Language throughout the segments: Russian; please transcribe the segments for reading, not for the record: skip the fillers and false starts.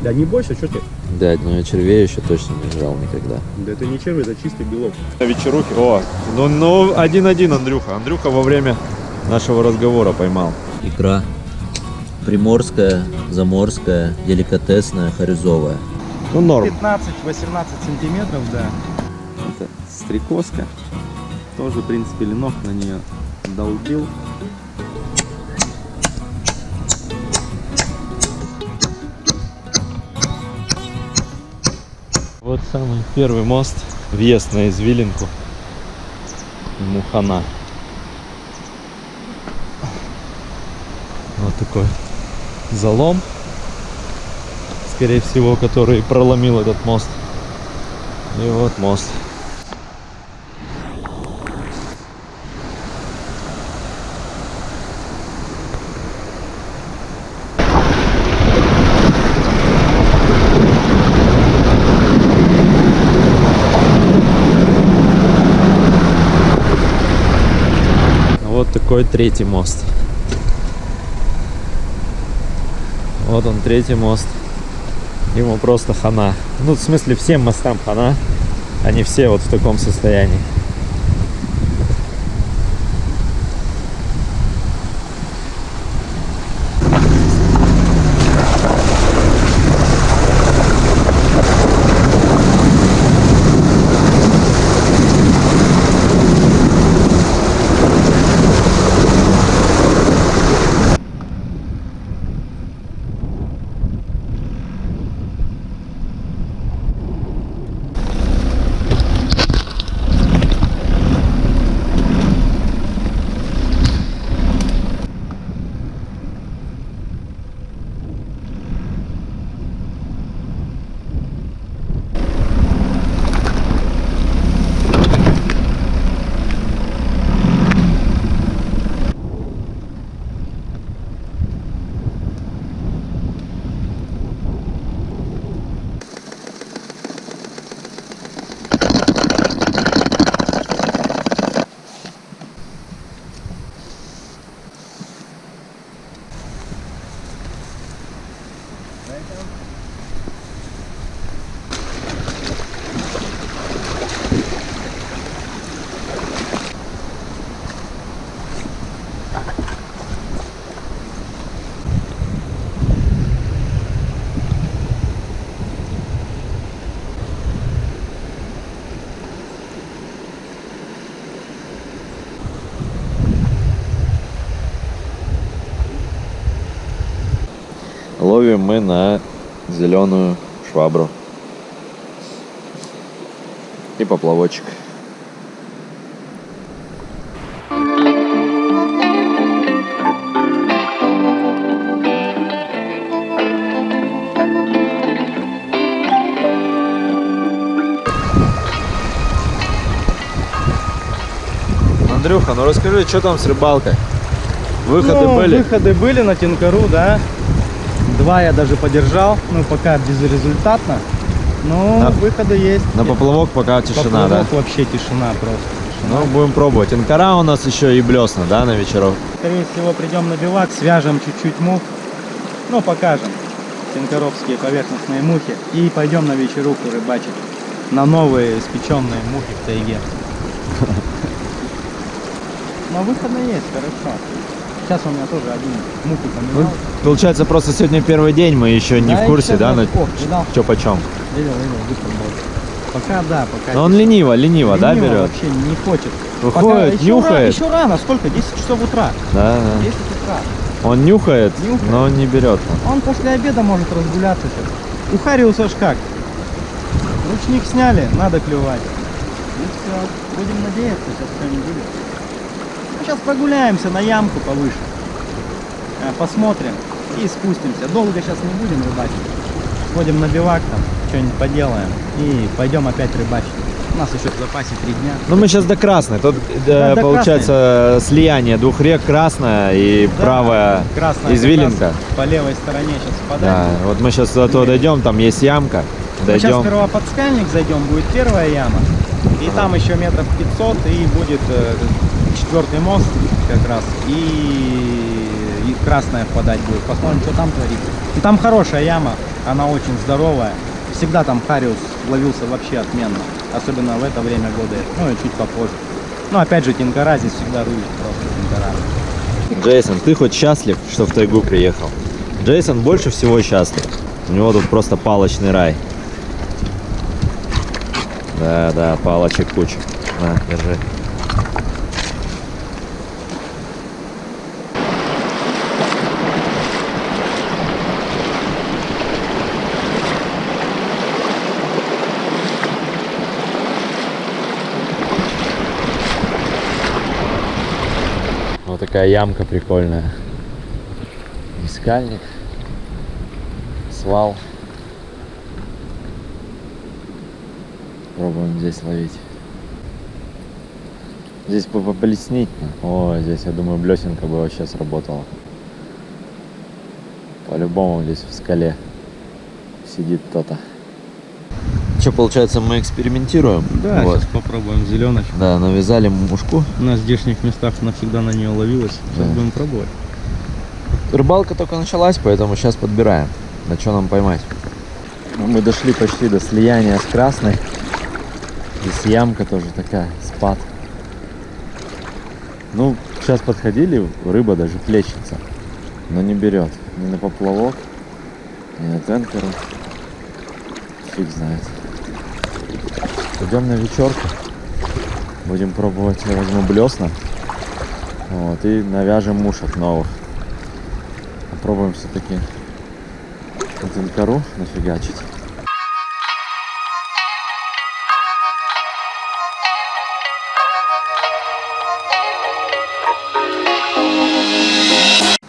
Да не бойся, что ты? Дядь, ну я червей еще точно не жрал никогда. Да это не червь, это чистый белок. На вечерухе. О, ну 1-1 Андрюха. Андрюха во время нашего разговора поймал. Икра. Приморская, заморская, деликатесная, харюзовая. Ну норм. 15-18 сантиметров, да. Это стрекозка. Тоже, в принципе, ленок на нее долбил. Вот самый первый мост. Въезд на извилинку. Ему хана. Вот такой залом, скорее всего, который проломил этот мост. И вот мост. Вот такой третий мост. Вот он, третий мост. Ему просто хана. Ну, в смысле, всем мостам хана. Они все вот в таком состоянии. Ловим мы на зеленую швабру и поплавочек. Андрюха, ну расскажи, что там с рыбалкой? Выходы были? Выходы были на Тинкару, да. 2 я даже подержал, ну пока безрезультатно. Но выходы есть. На поплавок пока тишина, поплавок да? Вообще тишина просто. Тишина. Ну, будем пробовать. Инкара у нас еще и блесна, да, на вечеров? Скорее всего, придем на бивак, свяжем чуть-чуть мух. Ну, покажем тинкаровские поверхностные мухи. И пойдем на вечеруху рыбачить. На новые испеченные мухи в тайге. Но выходы есть, хорошо. Сейчас у меня тоже один муху поменял. Получается, просто сегодня первый день, мы еще не в курсе, да, что почем. Видел, быстро был. Пока да, пока. Но он лениво, да, берет? Вообще не хочет. Выходит, пока нюхает. Еще рано, сколько? 10 часов утра. Да. 10 утра. Он нюхает, но не берет. Он после обеда может разгуляться сейчас. У Хариуса ж как? Ручник сняли, надо клевать. И все. Будем надеяться, сейчас что-нибудь будет. Сейчас прогуляемся на ямку повыше. Посмотрим и спустимся. Долго сейчас не будем рыбачить. Сходим на бивак там, что-нибудь поделаем и пойдем опять рыбачить. У нас еще в запасе 3 дня. Ну мы сейчас до Красной. Тут получается слияние 2 рек, Красная и правая Красная извилинка. По левой стороне сейчас впадает. Да, вот мы сейчас до туда дойдем, там есть ямка. Мы сейчас сперва под скальник зайдем, будет первая яма. И там еще метров 500 и будет 4-й мост как раз. И красная впадать будет. Посмотрим, что там творится. И там хорошая яма. Она очень здоровая. Всегда там хариус ловился вообще отменно. Особенно в это время года. Ну и чуть попозже. Но опять же, тинкара здесь всегда рулит. Просто тинкара. Джейсон, ты хоть счастлив, что в тайгу приехал? Джейсон больше всего счастлив. У него тут просто палочный рай. Да, палочек куча. На, держи. Вот такая ямка прикольная. Искальник. Свал. Пробуем здесь ловить. Здесь поблеснить. О, здесь, я думаю, блесенка бы вообще сработала. По-любому здесь в скале сидит кто-то. Что, получается, мы экспериментируем? Да, вот. сейчас попробуем зеленочку. Да, навязали мушку. На здешних местах навсегда на нее ловилась. Сейчас Да. будем пробовать. Рыбалка только началась, поэтому сейчас подбираем. На что нам поймать? Мы дошли почти до слияния с красной. Здесь ямка тоже такая, спад. Ну, сейчас подходили, рыба даже плещется, но не берет. Ни на поплавок, ни на тенкеру. Фиг знает. Идем на вечерку. Будем пробовать, я возьму блесна. Вот, и навяжем мушек новых. Попробуем все-таки на тенкару нафигачить.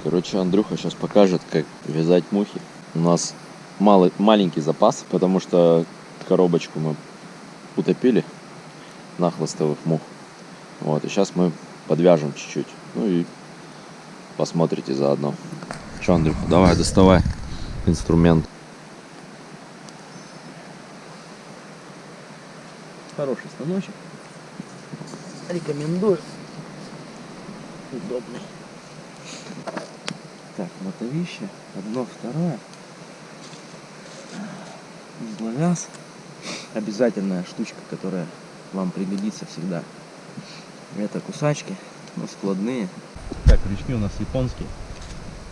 Короче, Андрюха сейчас покажет, как вязать мухи. У нас маленький запас, потому что коробочку мы утопили на хвостовых мух. Вот, и сейчас мы подвяжем чуть-чуть. Ну и посмотрите заодно. Что, Андрюха, давай, доставай инструмент. Хороший станочек. Рекомендую. Удобный. Так, мотовище. Одно, второе. Узловяз. Обязательная штучка, которая вам пригодится всегда. Это кусачки, но складные. Так, крючки у нас японские.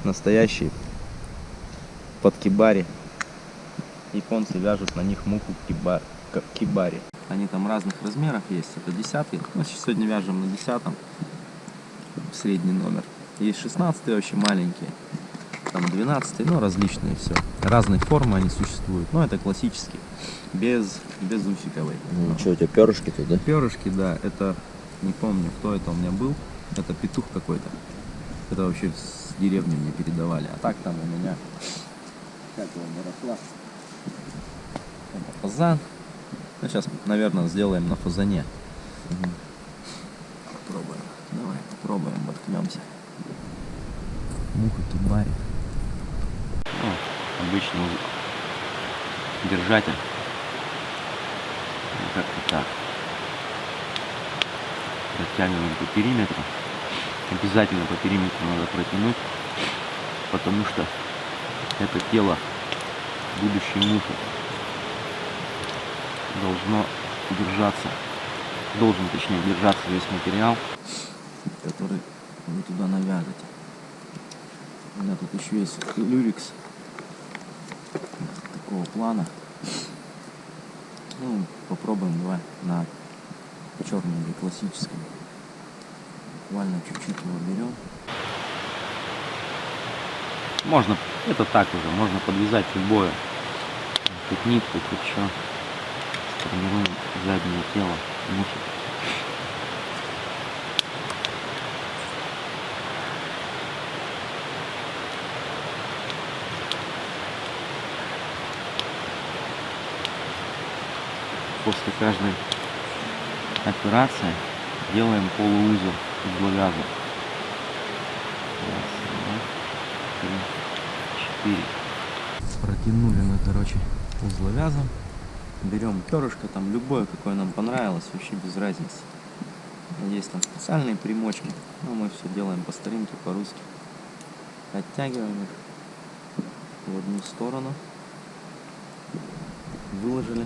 Настоящие. Под кибари. Японцы вяжут на них муху кибари. Они там разных размеров есть. Это 10-й. Мы сегодня вяжем на 10-м. Средний номер. Есть 16-е вообще маленькие. Там 12-й, ну различные все. Разные формы они существуют. Но это классические. Без усиковой. Ну что, у тебя перышки тут, да? Перышки, да. Это, не помню, кто это у меня был. Это петух какой-то. Это вообще с деревни мне передавали. А так там у меня как его росла. Это фазан. Ну, сейчас, наверное, сделаем на фазане. Попробуем. Давай попробуем, воткнемся. Муха кибари. Обычный держатель. Как-то так. Растягиваем по периметру. Обязательно по периметру надо протянуть, потому что это тело будущей мухи должен точнее держаться весь материал, который вы туда навяжете. У меня тут еще есть люрикс такого плана. Ну, попробуем давай на черном или классическом. Буквально чуть-чуть его берем. Можно, это так уже, можно подвязать любое. Хоть нитку, хоть что. Формируем заднее тело мухи. После каждой операции делаем полуузел узловяза. Раз, два, три, 4. Протянули мы, короче, узловязом. Берем перышко, там любое, какое нам понравилось, вообще без разницы. Есть там специальные примочки, но мы все делаем по старинке, по-русски. Оттягиваем их в одну сторону. выложили,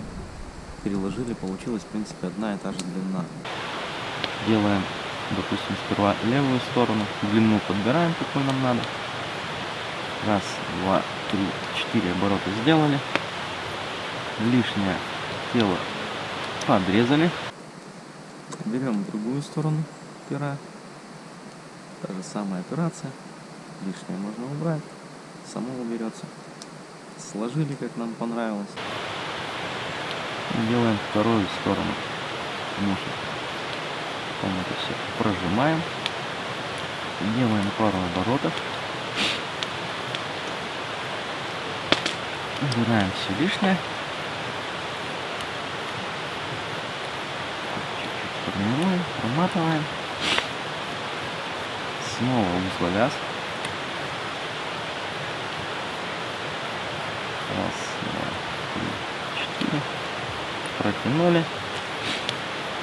переложили, получилась в принципе одна и та же длина. Делаем, допустим, сперва левую сторону, длину подбираем, какую нам надо. Раз, два, три, 4 оборота сделали. Лишнее тело подрезали. Берем другую сторону пера. Та же самая операция. Лишнее можно убрать. Само уберется. Сложили, как нам понравилось. И делаем вторую сторону муши. Потом это все прожимаем. Делаем пару оборотов. Убираем все лишнее. Чуть-чуть формируем, проматываем. Снова узловяз. Раз, два, три, 4. Протянули.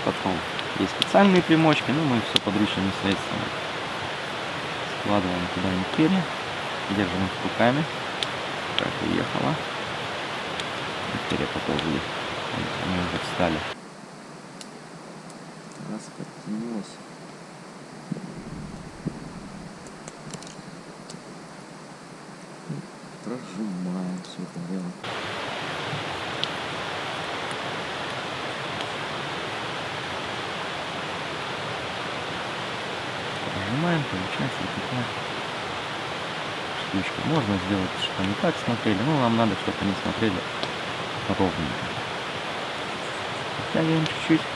Потом есть специальные примочки, но мы все подручными средствами. Складываем куда-нибудь перья. Держим их руками. Так, уехала. Перья поползли. Они уже встали. Раз подтянулась. Прожимаем все это дело. Прожимаем, получается вот такая штучка. Можно сделать, чтобы они так смотрели, но нам надо, чтобы они смотрели ровненько. Подтягиваем чуть-чуть.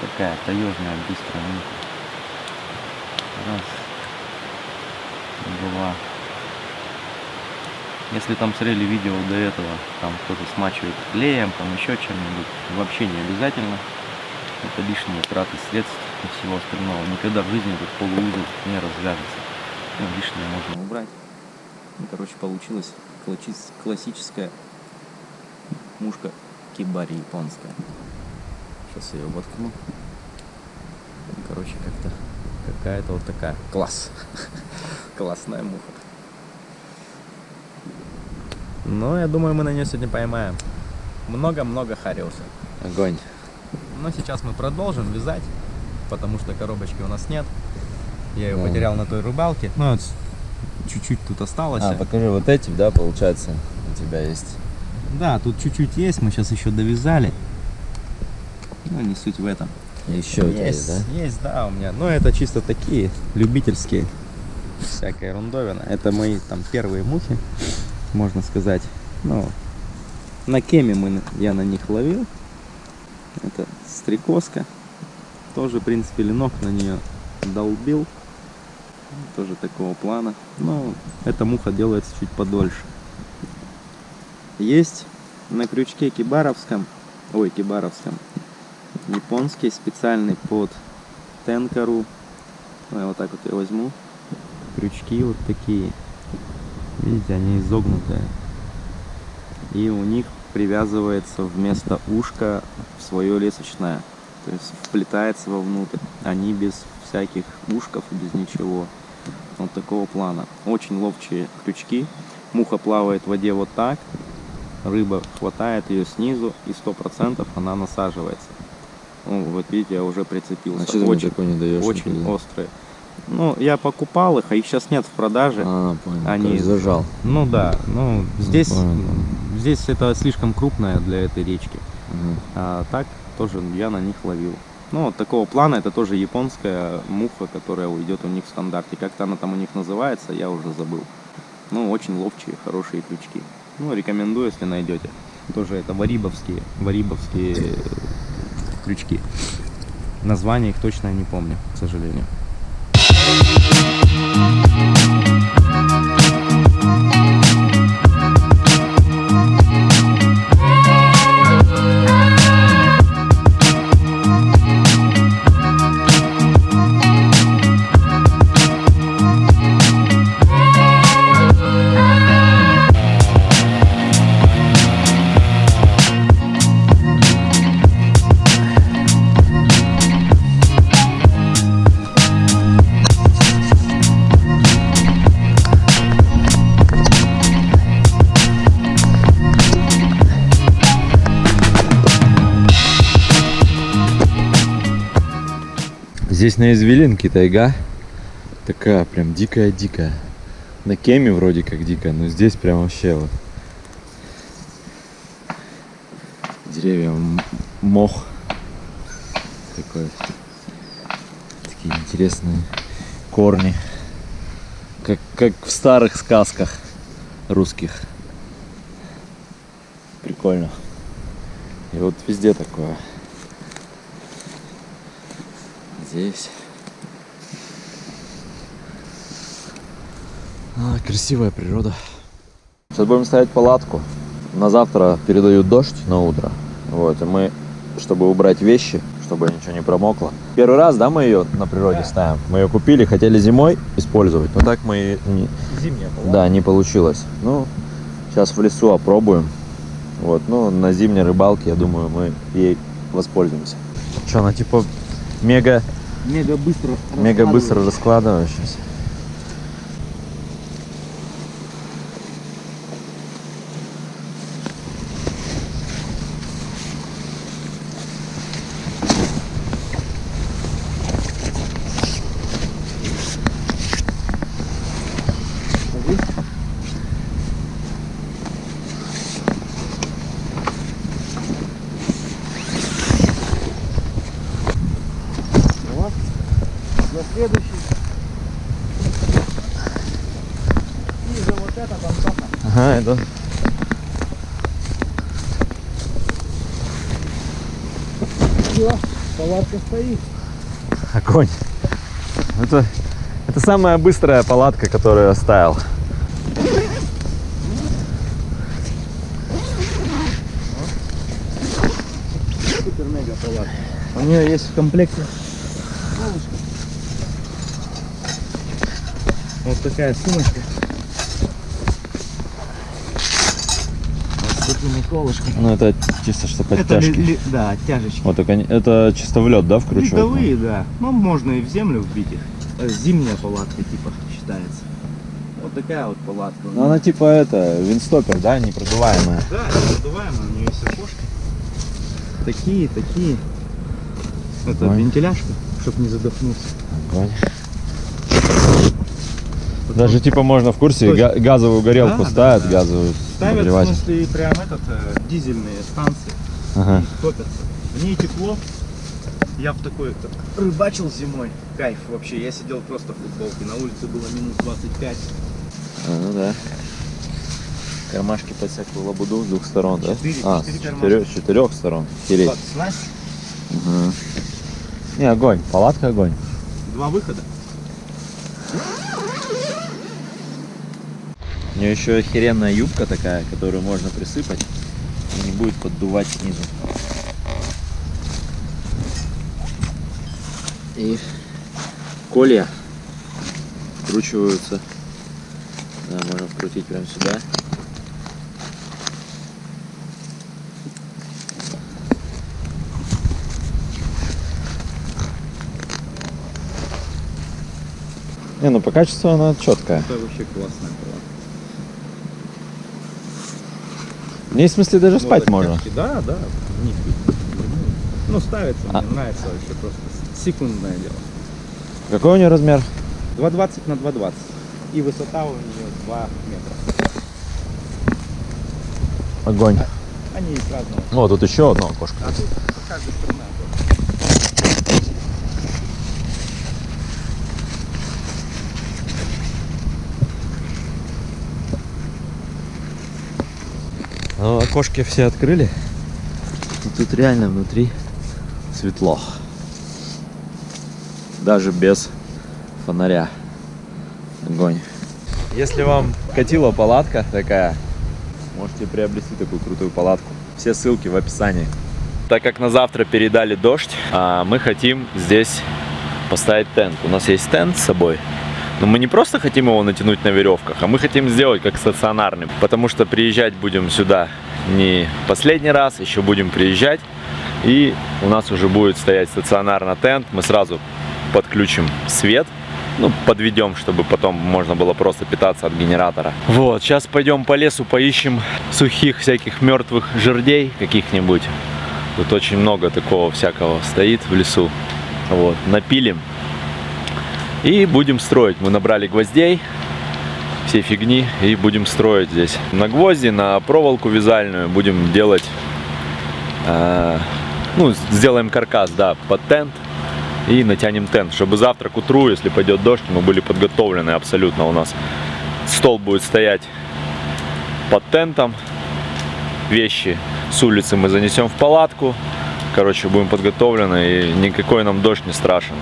Такая таежная быстрая муха. Раз. Два. Если там смотрели видео до этого, там кто-то смачивает клеем, там еще чем-нибудь, вообще не обязательно. Это лишние траты средств и всего остального. Никогда в жизни этот полуузел не развяжется. Ну, лишнее можно убрать. Ну, короче, получилась классическая мушка кибари японская. Сейчас я ее воткну. Короче, как-то какая-то вот такая. Класс. Классная муха. Ну, я думаю, мы на нее сегодня поймаем много-много хариуса. Огонь. Но сейчас мы продолжим вязать, потому что коробочки у нас нет. Я ее потерял на той рыбалке. Ну, вот чуть-чуть тут осталось. Покажи вот эти, да, получается, у тебя есть. Да, тут чуть-чуть есть, мы сейчас еще довязали. Ну, не суть в этом. Еще у тебя есть, да? Есть, да, у меня. Но это чисто такие любительские. Всякая ерундовина. Это мои там первые мухи, можно сказать. Ну, на кеме я на них ловил. Это стрекозка. Тоже, в принципе, ленок на нее долбил. Тоже такого плана. Но эта муха делается чуть подольше. Есть на крючке кибаровском, японский, специальный под тенкару. Я вот так вот я возьму. Крючки вот такие. Видите, они изогнутые. И у них привязывается вместо ушка свое лесочное. То есть вплетается вовнутрь. Они без всяких ушков и без ничего. Вот такого плана. Очень ловчие крючки. Муха плавает в воде вот так. Рыба хватает ее снизу, и 100% она насаживается. Ну, вот видите, я уже прицепился. А что ты такой не даешь? Очень острые. Ну, я покупал их, а их сейчас нет в продаже. Понял. Они зажал. Ну да, ну здесь это слишком крупное для этой речки. А так тоже я на них ловил. Ну, вот такого плана, это тоже японская муха, которая уйдет у них в стандарте. Как-то она там у них называется, я уже забыл. Ну, очень ловчие, хорошие крючки. Ну, рекомендую, если найдете. Тоже это варибовские крючки. Название их точно не помню, к сожалению. Здесь на извилинке тайга. Такая прям дикая-дикая. На Кеме вроде как дикая, но здесь прям вообще вот. Деревья, мох. Такой. Такие интересные корни. Как в старых сказках русских. Прикольно. И вот везде такое. Здесь. Красивая природа. Сейчас будем ставить палатку. На завтра передают дождь на утро. Вот, и мы, чтобы убрать вещи, чтобы ничего не промокло. Первый раз, да, мы ее на природе ставим. Мы ее купили, хотели зимой использовать, но так мы Зимняя палатка. Да, не получилось. Ну, сейчас в лесу опробуем. Вот, ну, на зимней рыбалке, я думаю, мы ей воспользуемся. Что, она типа мега быстро раскладывающаяся. За следующий. И за вот это там. Ага, это. Все, палатка стоит. Огонь. Это самая быстрая палатка, которую я ставил. Супер-мега палатка. У нее есть в комплекте колышко. Вот такая сумочка. Вот с такими колышками. Ну, это чисто что Это подтяжки. да, оттяжечки. Вот так они, это чисто в лед, да, вкручивать? Ледовые, да. Ну, можно и в землю вбить их. Зимняя палатка, типа, считается. Вот такая вот палатка. Ну, она типа это, винстопер, да, непродуваемая. Да, непродуваемая, у нее есть окошки. Такие. Это Ой. вентиляшка, чтобы не задохнуться. Огонь. Даже типа можно в курсе Точно. газовую горелку Да, ставят, да. газовую Ставят, в нагреватель. смысле, прям дизельные станции. Ага. И топятся. В ней тепло. Я в такой рыбачил зимой. Кайф вообще. Я сидел просто в футболке. На улице было минус 25. Ну да. Кармашки под всякую лабуду с двух сторон, да? Четыре с четырех сторон. Хереть. Под снасть. Угу. Не, огонь. Палатка огонь. 2 выхода. У нее еще охеренная юбка такая, которую можно присыпать и не будет поддувать снизу. И колья вкручиваются. Да, можно вкрутить прямо сюда. Не, ну по качеству она четкая. Это вообще классная палатка. В ней, в смысле, даже спать можно. Да, да. в них. Ну, ставится, мне нравится вообще просто секундное дело. Какой у нее размер? 2,20 на 2,20. И высота у нее 2 метра. Огонь. Они есть разного. О, тут еще одно окошко. А тут по каждой стороне окошко. Ну, окошки все открыли. И тут реально внутри светло. Даже без фонаря. Огонь. Если вам катила палатка такая, можете приобрести такую крутую палатку. Все ссылки в описании. Так как на завтра передали дождь, мы хотим здесь поставить тент. У нас есть тент с собой. Но мы не просто хотим его натянуть на веревках, а мы хотим сделать как стационарный. Потому что приезжать будем сюда не последний раз, еще будем приезжать. И у нас уже будет стоять стационарно тент. Мы сразу подключим свет. Ну, подведем, чтобы потом можно было просто питаться от генератора. Вот, сейчас пойдем по лесу, поищем сухих всяких мертвых жердей каких-нибудь. Тут очень много такого всякого стоит в лесу. Вот, напилим. И будем строить. Мы набрали гвоздей, всей фигни, и будем строить здесь. На гвозди, на проволоку вязальную будем делать, ну, сделаем каркас, да, под тент. И натянем тент, чтобы завтра к утру, если пойдет дождь, мы были подготовлены абсолютно. У нас стол будет стоять под тентом. Вещи с улицы мы занесем в палатку. Короче, будем подготовлены, и никакой нам дождь не страшен.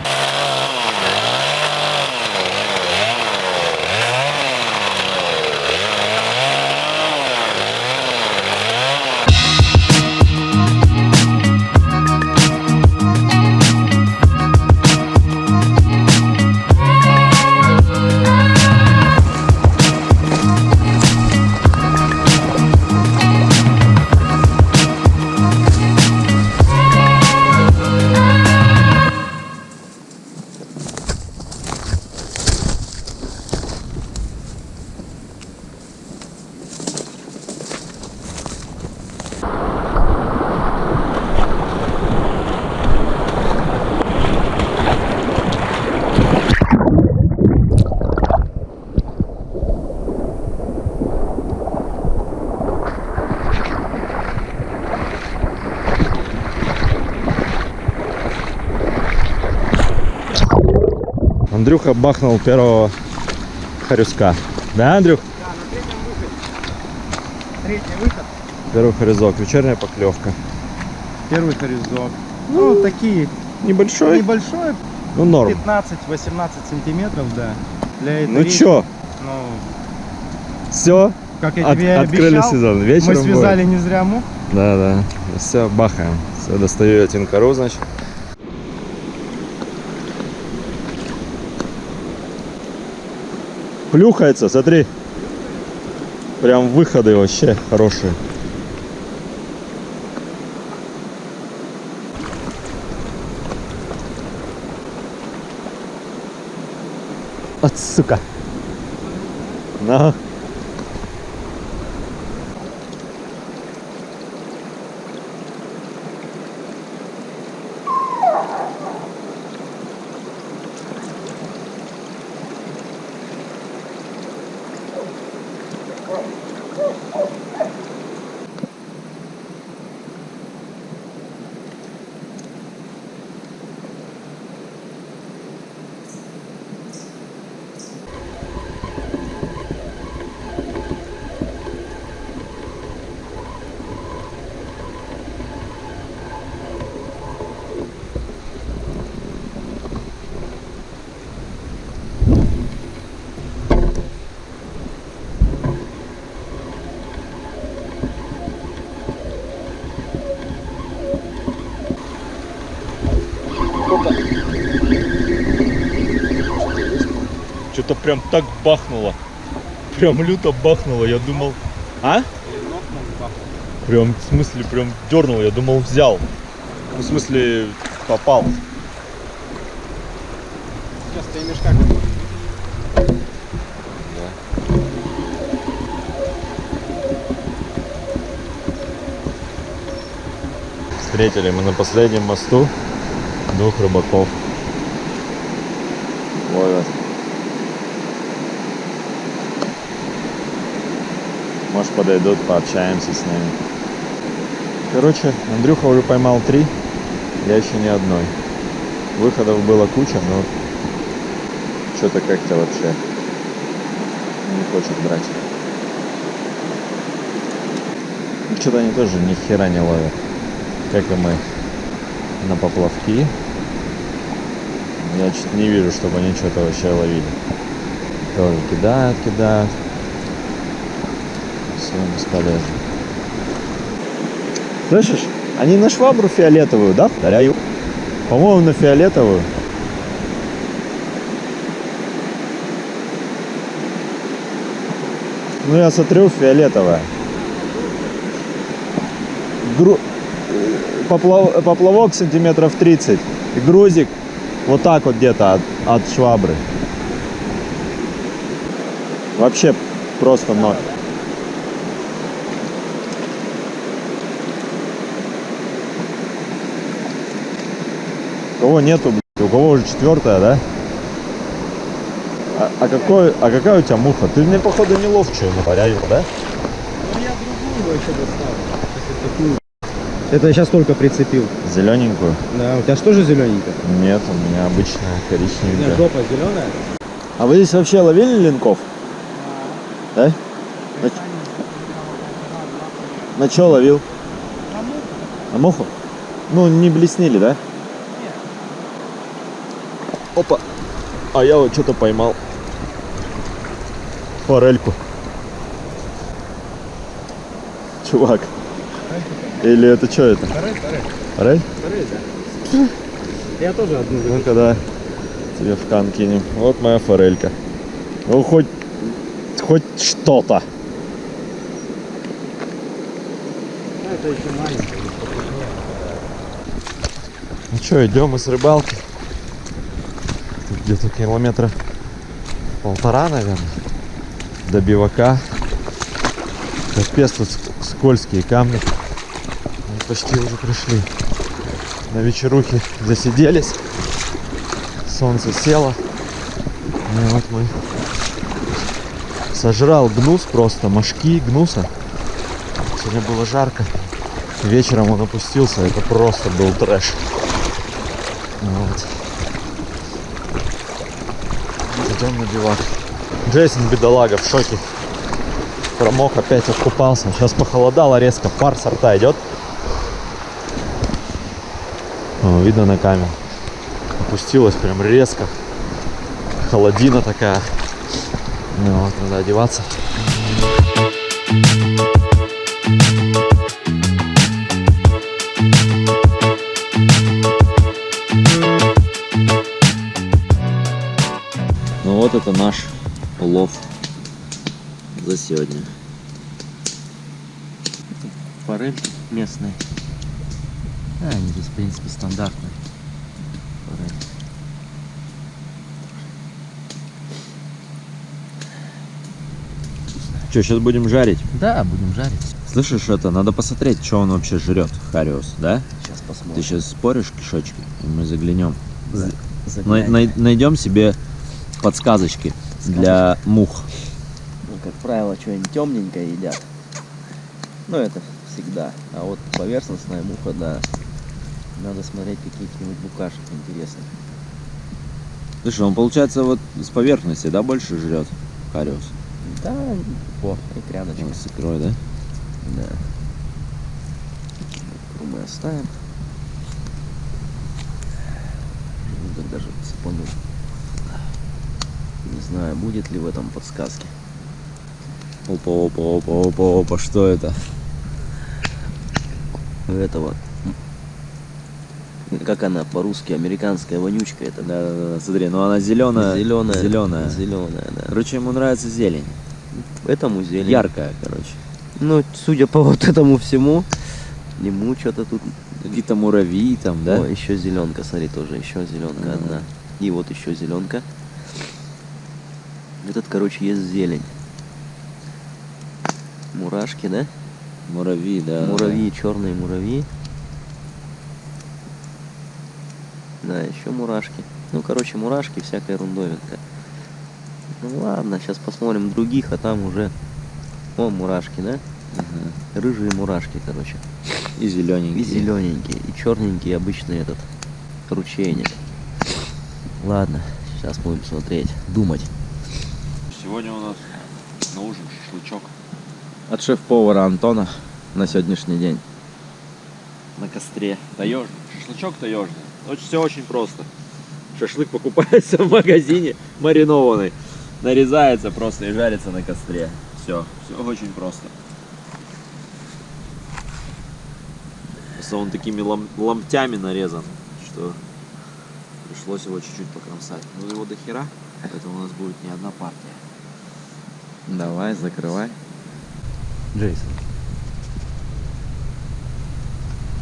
Андрюха бахнул первого хорюска. Да, Андрюх? Да, на третьем выходе. Третий выход. Первый хорюзок, вечерняя поклевка. Первый хорюзок. Ну, такие. Небольшой? Небольшой. Ну, норм. 15-18 сантиметров, да. Для этой Ну речки, чё, ну, все, как я тебе и открыли обещал, сезон. Вечером мы связали не зря мух. Да, да. Все, бахаем. Все, достаю я тинкару, значит. Плюхается, смотри. Прям выходы вообще хорошие. От сука. На. Что-то прям так бахнуло. Прям люто бахнуло. Я думал... А? Прям, в смысле, прям дернул. Я думал, взял. Ну, в смысле, попал. Сейчас ты имеешь как? Встретили мы на последнем мосту двух рыбаков. Ловят. Может, подойдут, пообщаемся с ними. Короче, Андрюха уже поймал 3, я еще ни одной. Выходов было куча, но что-то как-то вообще не хочет брать. Что-то они тоже ни хера не ловят. Как и мы на поплавки. Я что-то не вижу, чтобы они что-то вообще ловили. Тоже кидают. Все бесполезно. Слышишь? Они на швабру фиолетовую, да, повторяю? По-моему, на фиолетовую. Ну, я смотрю, фиолетовая. Поплавок сантиметров 30. И грузик вот так вот где-то от швабры. Вообще просто ноль. Кого нету, блядь, У кого уже 4-я, да? А какая у тебя муха? Ты мне, походу, не ловчую напаряю, да? Ну я другую еще достал. Такую. Это я сейчас только прицепил. Зелененькую? Да, у тебя же тоже зелененькая? Нет, у меня обычная У меня коричневенькая. жопа зеленая. А вы здесь вообще ловили линков? Да? На что ловил? На муху? Ну, не блеснили, да? Опа. А я вот что-то поймал. Форельку. Чувак. Или это что это? Форель? Да. Я тоже одну взял. Ну-ка, да. Тебе в кан кинем. Вот моя форелька. Ну, хоть что-то. Это еще маленькая. Ну что, идем мы с рыбалки. Тут где-то километра 1,5, наверное. До бивака. Капец, тут скользкие камни. Мы почти уже пришли. На вечерухе засиделись. Солнце село. И вот мы. Сожрал гнус просто, мошки гнуса. Сегодня было жарко. Вечером он опустился, это просто был трэш. Вот. Идем на бивак. Джейсон, бедолага, в шоке. Промок, опять откупался. Сейчас похолодало резко, пар со рта идет. О, видно на камеру. Опустилась прям резко. Холодина такая. Ну вот, надо одеваться. Ну вот это наш улов за сегодня. Форель местная. Они здесь, в принципе, стандартные. Форель. Что, сейчас будем жарить? Да, будем жарить. Слышишь, это надо посмотреть, что он вообще жрет, Хариус, да? Сейчас посмотрим. Ты сейчас споришь, кишочки, и мы заглянем. Заглянем. Найдем себе подсказочки для мух. Ну, как правило, что-нибудь темненькое едят. Ну, это всегда. А вот поверхностная муха, да. Надо смотреть каких-нибудь букашек интересных. Слушай, он, получается, вот с поверхности, да, больше жрет, Хариус? Да, о, икряночка. Вот, с икрой, да? Да. Икру мы оставим. Вот даже цепану. Не знаю, будет ли в этом подсказки. Опа, что это? Это вот. Как она по-русски, американская вонючка это. Да, смотри, ну она зеленая. Зеленая, да. Короче, ему нравится зелень. Этому зелень. Яркая, короче. Ну, судя по вот этому всему, ему что-то тут. Какие-то муравьи там, да? О, еще зеленка, смотри, тоже еще зеленка одна. И вот еще зеленка. Этот, короче, есть зелень. Мурашки, да? Муравьи, да. Муравьи, черные муравьи. Да, еще мурашки. Ну, короче, мурашки, всякая ерундовинка. Ну ладно, сейчас посмотрим других, а там уже. О, мурашки, да? Ага. Рыжие мурашки, короче. И зелененькие. И зелененькие, и черненький обычный этот ручейник. Ладно, сейчас будем смотреть, думать. Сегодня у нас на ужин шашлычок. От шеф-повара Антона на сегодняшний день. На костре. Таежный. Шашлычок таежный. Все очень просто. Шашлык покупается в магазине маринованный. Нарезается просто и жарится на костре. Все очень просто. Просто он такими ломтями нарезан, что пришлось его чуть-чуть покромсать. Но его до хера, поэтому у нас будет не одна партия. Давай, закрывай. Джейсон.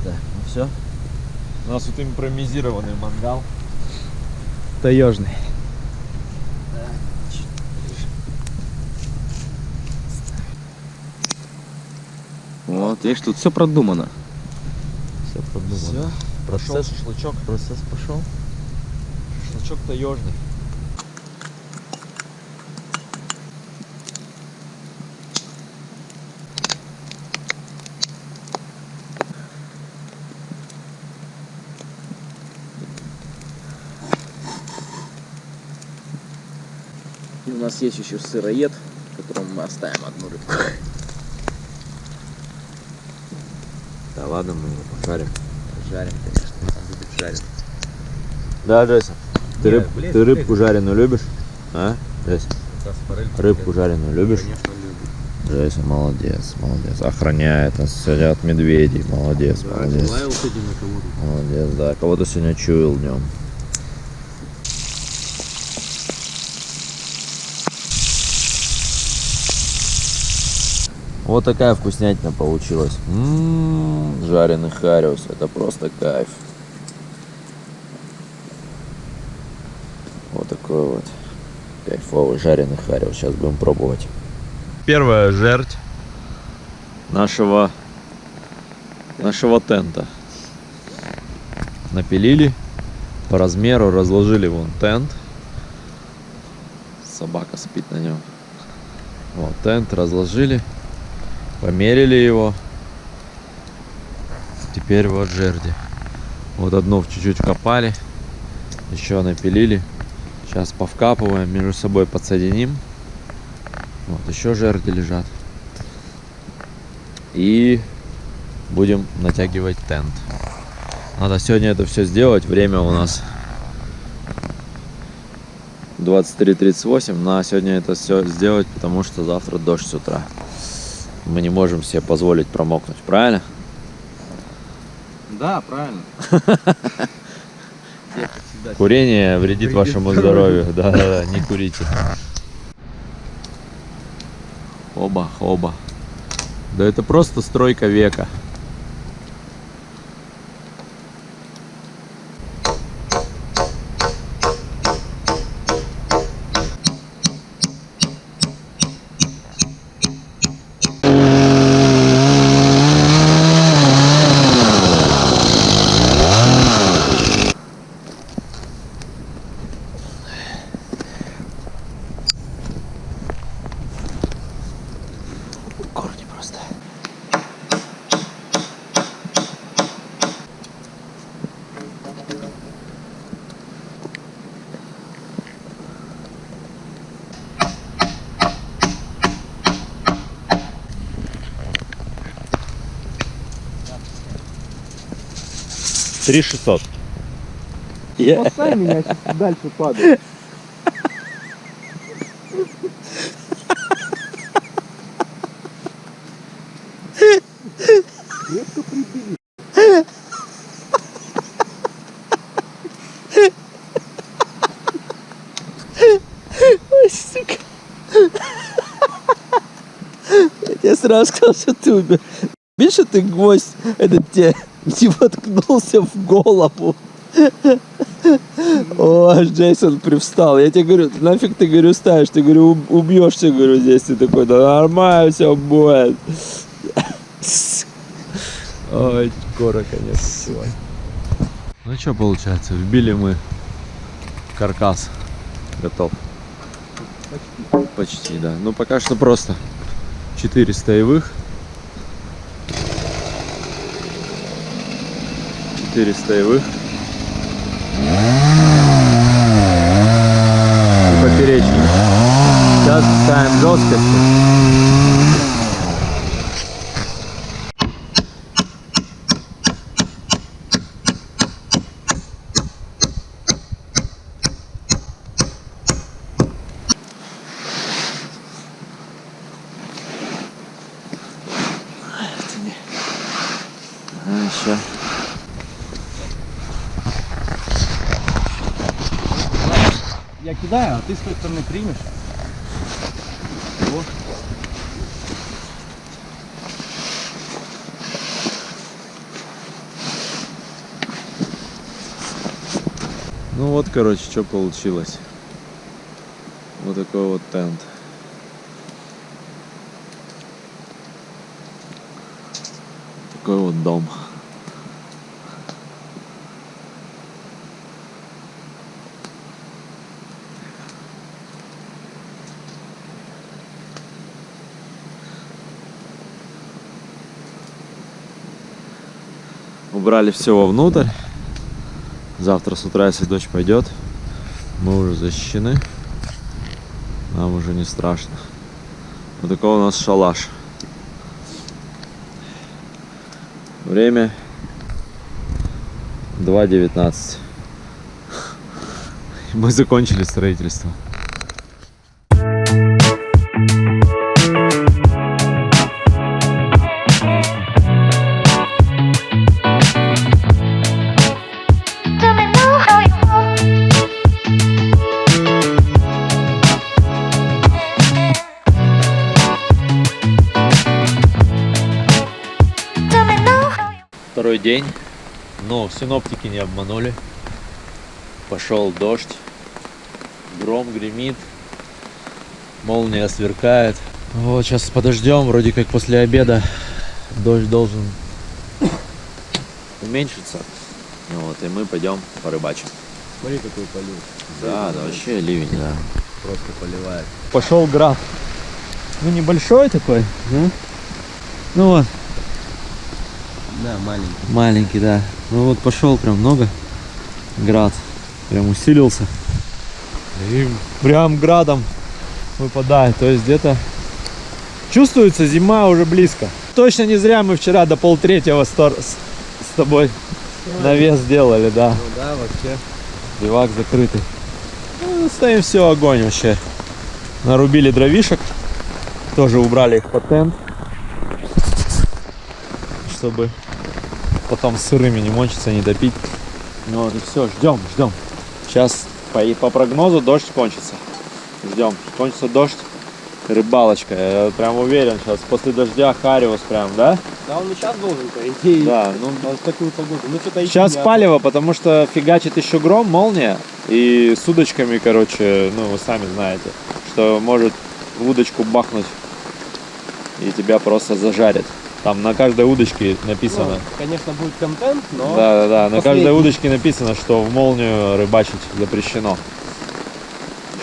Так, ну все. У нас вот импровизированный мангал. Таежный. Вот, видишь, тут все продумано. Все продумано. Все, прошел шашлычок. Процесс пошел. Значок таежный. И у нас есть еще сыроед, которому мы оставим одну рыбку. Да ладно, мы его пожарим. Жарим, конечно. Будет жарить. Да, Джейсон? Ты, Не, ты рыбку жареную любишь? А? Джейсон? Форель, Рыбку жареную любишь? конечно, любит. Джейсон, молодец, молодец. Охраняет нас сегодня от медведей. Молодец, молодец. Лаял сегодня на кого-то. Молодец, да. Кого-то сегодня чуял днем. Вот такая вкуснятина получилась. Жареный хариус. Это просто кайф. Вот такой вот кайфовый жареный хариус. Сейчас будем пробовать. Первая жерть нашего тента. Напилили по размеру, разложили вон тент. Собака спит на нем. Вот тент разложили, померили его. Теперь вот жерди. Вот одну чуть-чуть копали, еще напилили. Сейчас повкапываем, между собой подсоединим. Вот еще жерди лежат. И будем натягивать тент. Надо сегодня это все сделать. Время у нас 23:38. На сегодня это все сделать, потому что завтра дождь с утра. Мы не можем себе позволить промокнуть, правильно? Да, правильно. Курение вредит вашему здоровью. Да, не курите. Оба, оба. Да это просто стройка века. Корни просто. $3600. Спасай меня, сейчас дальше падаю. Крепко прибили. Ой, сука. Я тебе сразу сказал, что ты убил. Видишь, ты гвоздь этот тебе не воткнулся в голову. О, Джейсон привстал. Я тебе говорю, нафиг ты, говорю, ставишь? Ты, говорю, убьешься, говорю, здесь. Ты такой, да нормально все будет. Ой, скоро, конечно, чувак. Ну что получается, вбили мы каркас. Готов. Почти, да. Ну пока что просто 4 стоевых. 4 стоевых. И поперечник. Сейчас ставим жесткости. Еще. Я кидаю, а ты с той стороны примешь. Вот. Ну вот, короче, что получилось. Вот такой вот тент. Такой вот дом. Убрали все вовнутрь. Завтра с утра, если дождь пойдет, мы уже защищены. Нам уже не страшно. Вот такой у нас шалаш. Время 2:19. Мы закончили строительство. Второй день, но синоптики не обманули. Пошел дождь, гром гремит, молния сверкает. Вот сейчас подождем, вроде как после обеда дождь должен уменьшиться. Вот, и мы пойдем порыбачим. Смотри, какой полив. Да, да, вообще ливень. Да. Просто поливает. Пошел град. Ну небольшой такой. Ну вот. Да, маленький. Маленький, да. Ну вот пошел прям много. Град. Прям усилился. И прям градом выпадает. То есть где-то чувствуется, зима уже близко. Точно не зря мы вчера до 2:30 с тобой навес делали, да. Ну да, вообще. Бивак закрытый. Ну, стоим, все, огонь вообще. Нарубили дровишек. Тоже убрали их под тент. Чтобы потом сырыми не мочиться, не допить. Ну вот и все, ждем. Сейчас по прогнозу дождь кончится. Ждем. Кончится дождь, рыбалочка. Я прям уверен, сейчас после дождя хариус прям, да? Да, он и сейчас должен, по идее. Да, ну в такую погоду. Ну, что-то сейчас палево, потому что фигачит еще гром, молния. И с удочками, короче, ну вы сами знаете, что может в удочку бахнуть и тебя просто зажарит. Там на каждой удочке написано. Ну, конечно, будет контент, но... Да. На последний. каждой удочке написано, что в молнию рыбачить запрещено.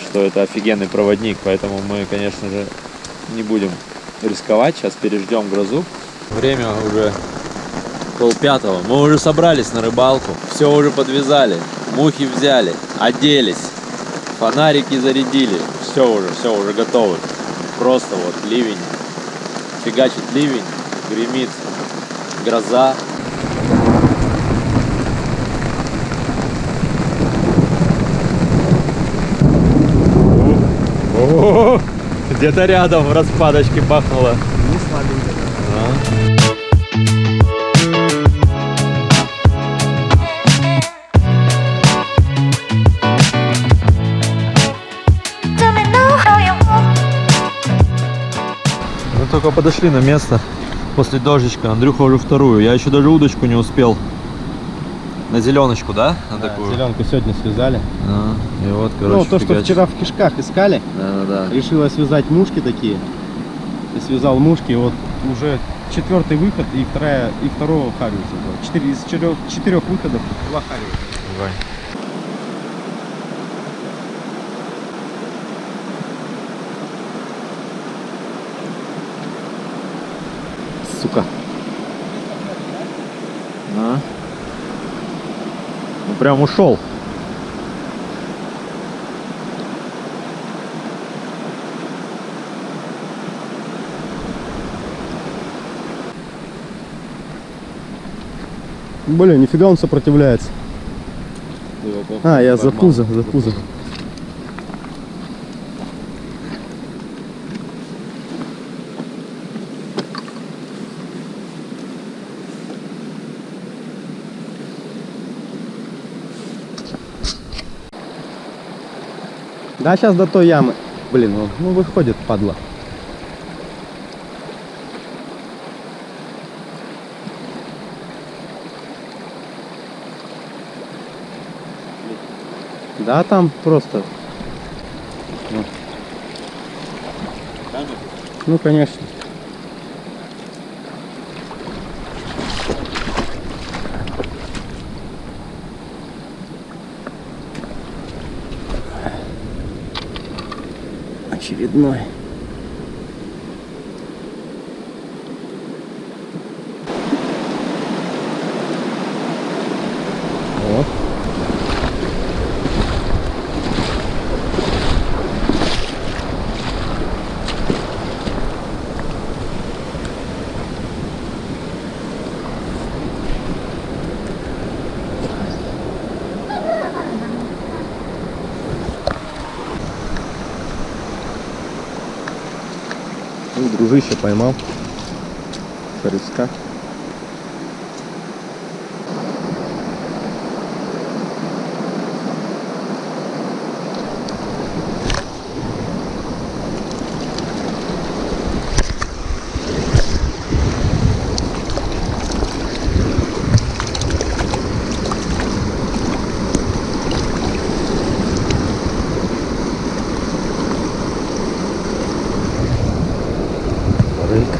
Что это офигенный проводник, поэтому мы, конечно же, не будем рисковать. Сейчас переждем грозу. Время уже 4:30. Мы уже собрались на рыбалку. Все уже подвязали. Мухи взяли, оделись. Фонарики зарядили. Все уже готовы. Просто вот ливень. Фигачит ливень. Гремит гроза. Где-то рядом в распадочке бахнуло. Не слабенько. Мы только подошли на место после дождичка. Андрюха уже вторую. Я еще даже удочку не успел. На зеленочку, да? На такую. Зеленку сегодня связали. И вот, короче, Ну, то, что фигачит. вчера в кишках искали, Да. решила связать мушки такие. И связал мушки, вот уже 4-й выход и второго хариуса. Из 4 выходов 2 хариуса. Давай. Сука. Ну прям ушел. Блин, нифига он сопротивляется. А, я за пузо. Да, сейчас до той ямы. Блин, ну выходит, падла. Да, там просто. Ну, конечно. Очередной. дружище поймал хорюска. Рыка.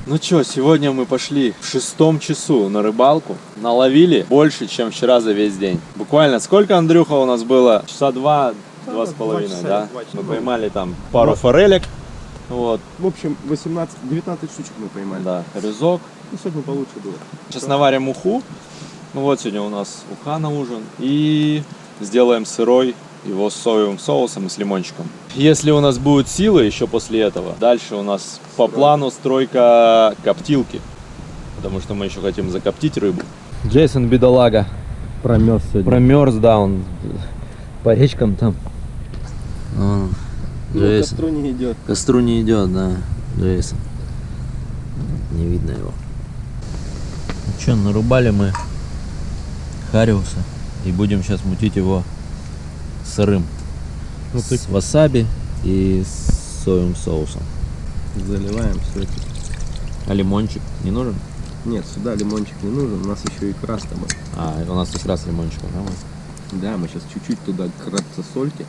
Ну чё, сегодня мы пошли в 6 часу на рыбалку. Наловили больше, чем вчера за весь день. Буквально сколько, Андрюха, у нас было? Часа 2-2,5, да? Мы поймали там пару форелек. Вот, В общем, 19 штучек мы поймали. да, хорюзок. И сегодня получше было. Сейчас наварим уху. Ну вот сегодня у нас уха на ужин. И сделаем сырой его с соевым соусом и с лимончиком. Если у нас будут силы еще после этого, дальше у нас по плану стройка коптилки. Потому что мы еще хотим закоптить рыбу. Джейсон, бедолага, Промерз сегодня. промерз, да, он по речкам там. Джейсон. Костру не идет. К костру не идет, да, Джейсон. Не видно его. Ну что, нарубали мы хариуса и будем сейчас мутить его сырым. Ну, ты- С васаби и с соевым соусом. Заливаем все это. А лимончик не нужен? Нет, сюда лимончик не нужен, у нас еще икра с тобой. А, у нас как раз лимончиком, да? Да, мы сейчас чуть-чуть туда кратко сольки.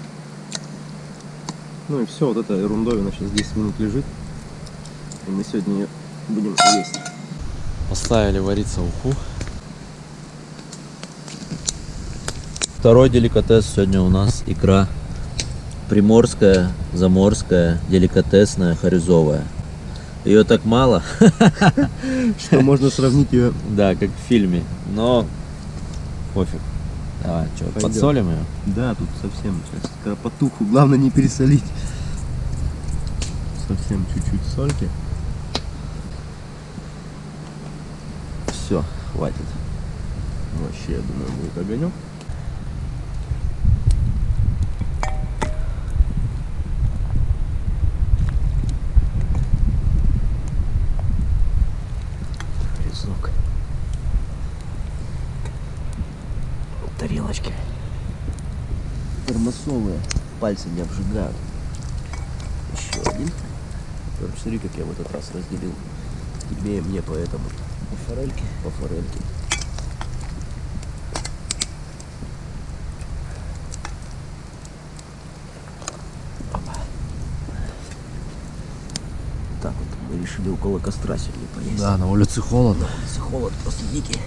Ну и все, вот эта ерундовина сейчас 10 минут лежит. И мы сегодня ее будем есть. Поставили вариться уху. Второй деликатес сегодня у нас икра приморская, заморская, деликатесная, хорюзовая. Ее так мало, Что можно сравнить ее. да, как в фильме, но пофиг. Давай, что, Пойдет. подсолим ее? Да, тут совсем сейчас кропотуху, главное не пересолить. Совсем чуть-чуть сольки. Все, хватит. Вообще, я думаю, будет огонек. Резок. Тарелочки. Термосовые. Пальцы не обжигают. Еще один. Короче, смотри, как я в этот раз разделил. Тебе и мне поэтому. По форельке? По форельке. Так вот, мы решили около костра сегодня поесть. Да, на улице холодно. Если холод просто дикий.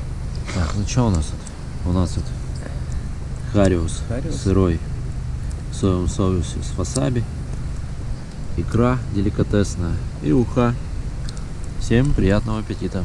Так, ну что у нас тут? У нас тут хариус, Хариус? сырой, в соевом соусе с васаби, икра деликатесная и уха. Всем приятного аппетита!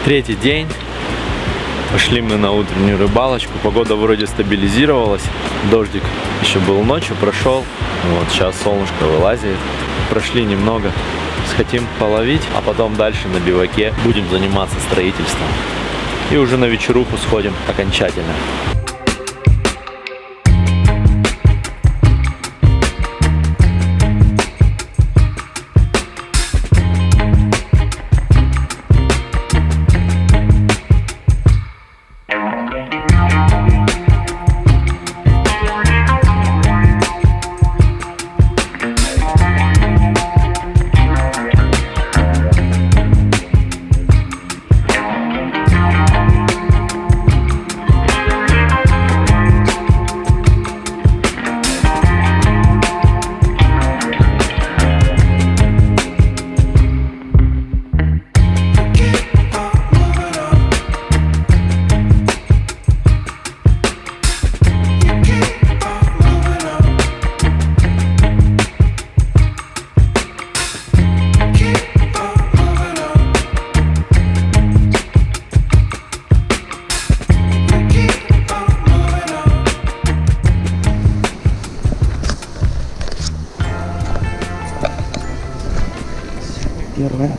Третий день. Пошли мы на утреннюю рыбалочку. Погода вроде стабилизировалась. Дождик еще был ночью, прошел. Вот сейчас солнышко вылазит. Прошли немного. Хотим половить, а потом дальше на биваке будем заниматься строительством. И уже на вечеруху сходим окончательно. первая.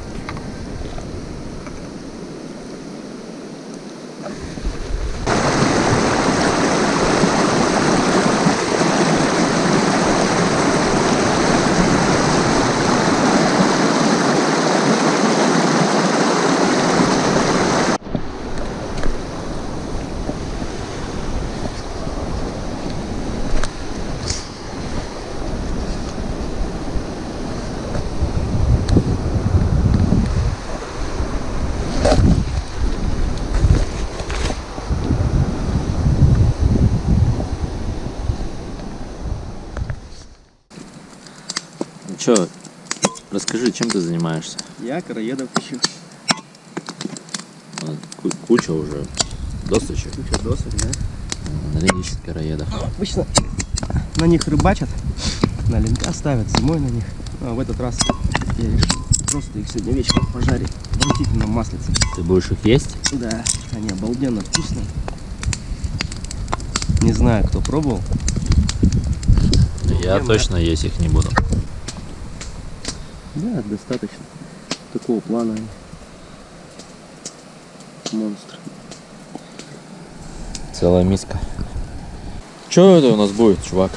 Чё, расскажи, чем ты занимаешься? Я короедов ищу. Куча уже досточек. Куча досок, да? Надо ищет короедов. Обычно на них рыбачат, на линка ставят зимой на них. А в этот раз я решил просто их сегодня вечером пожарить в растительном маслице. Ты будешь их есть? Да, они обалденно вкусные. Не знаю, кто пробовал. Я точно есть их не буду. Да, достаточно. Такого плана они. Монстр. Целая миска. Что это у нас будет, чувак?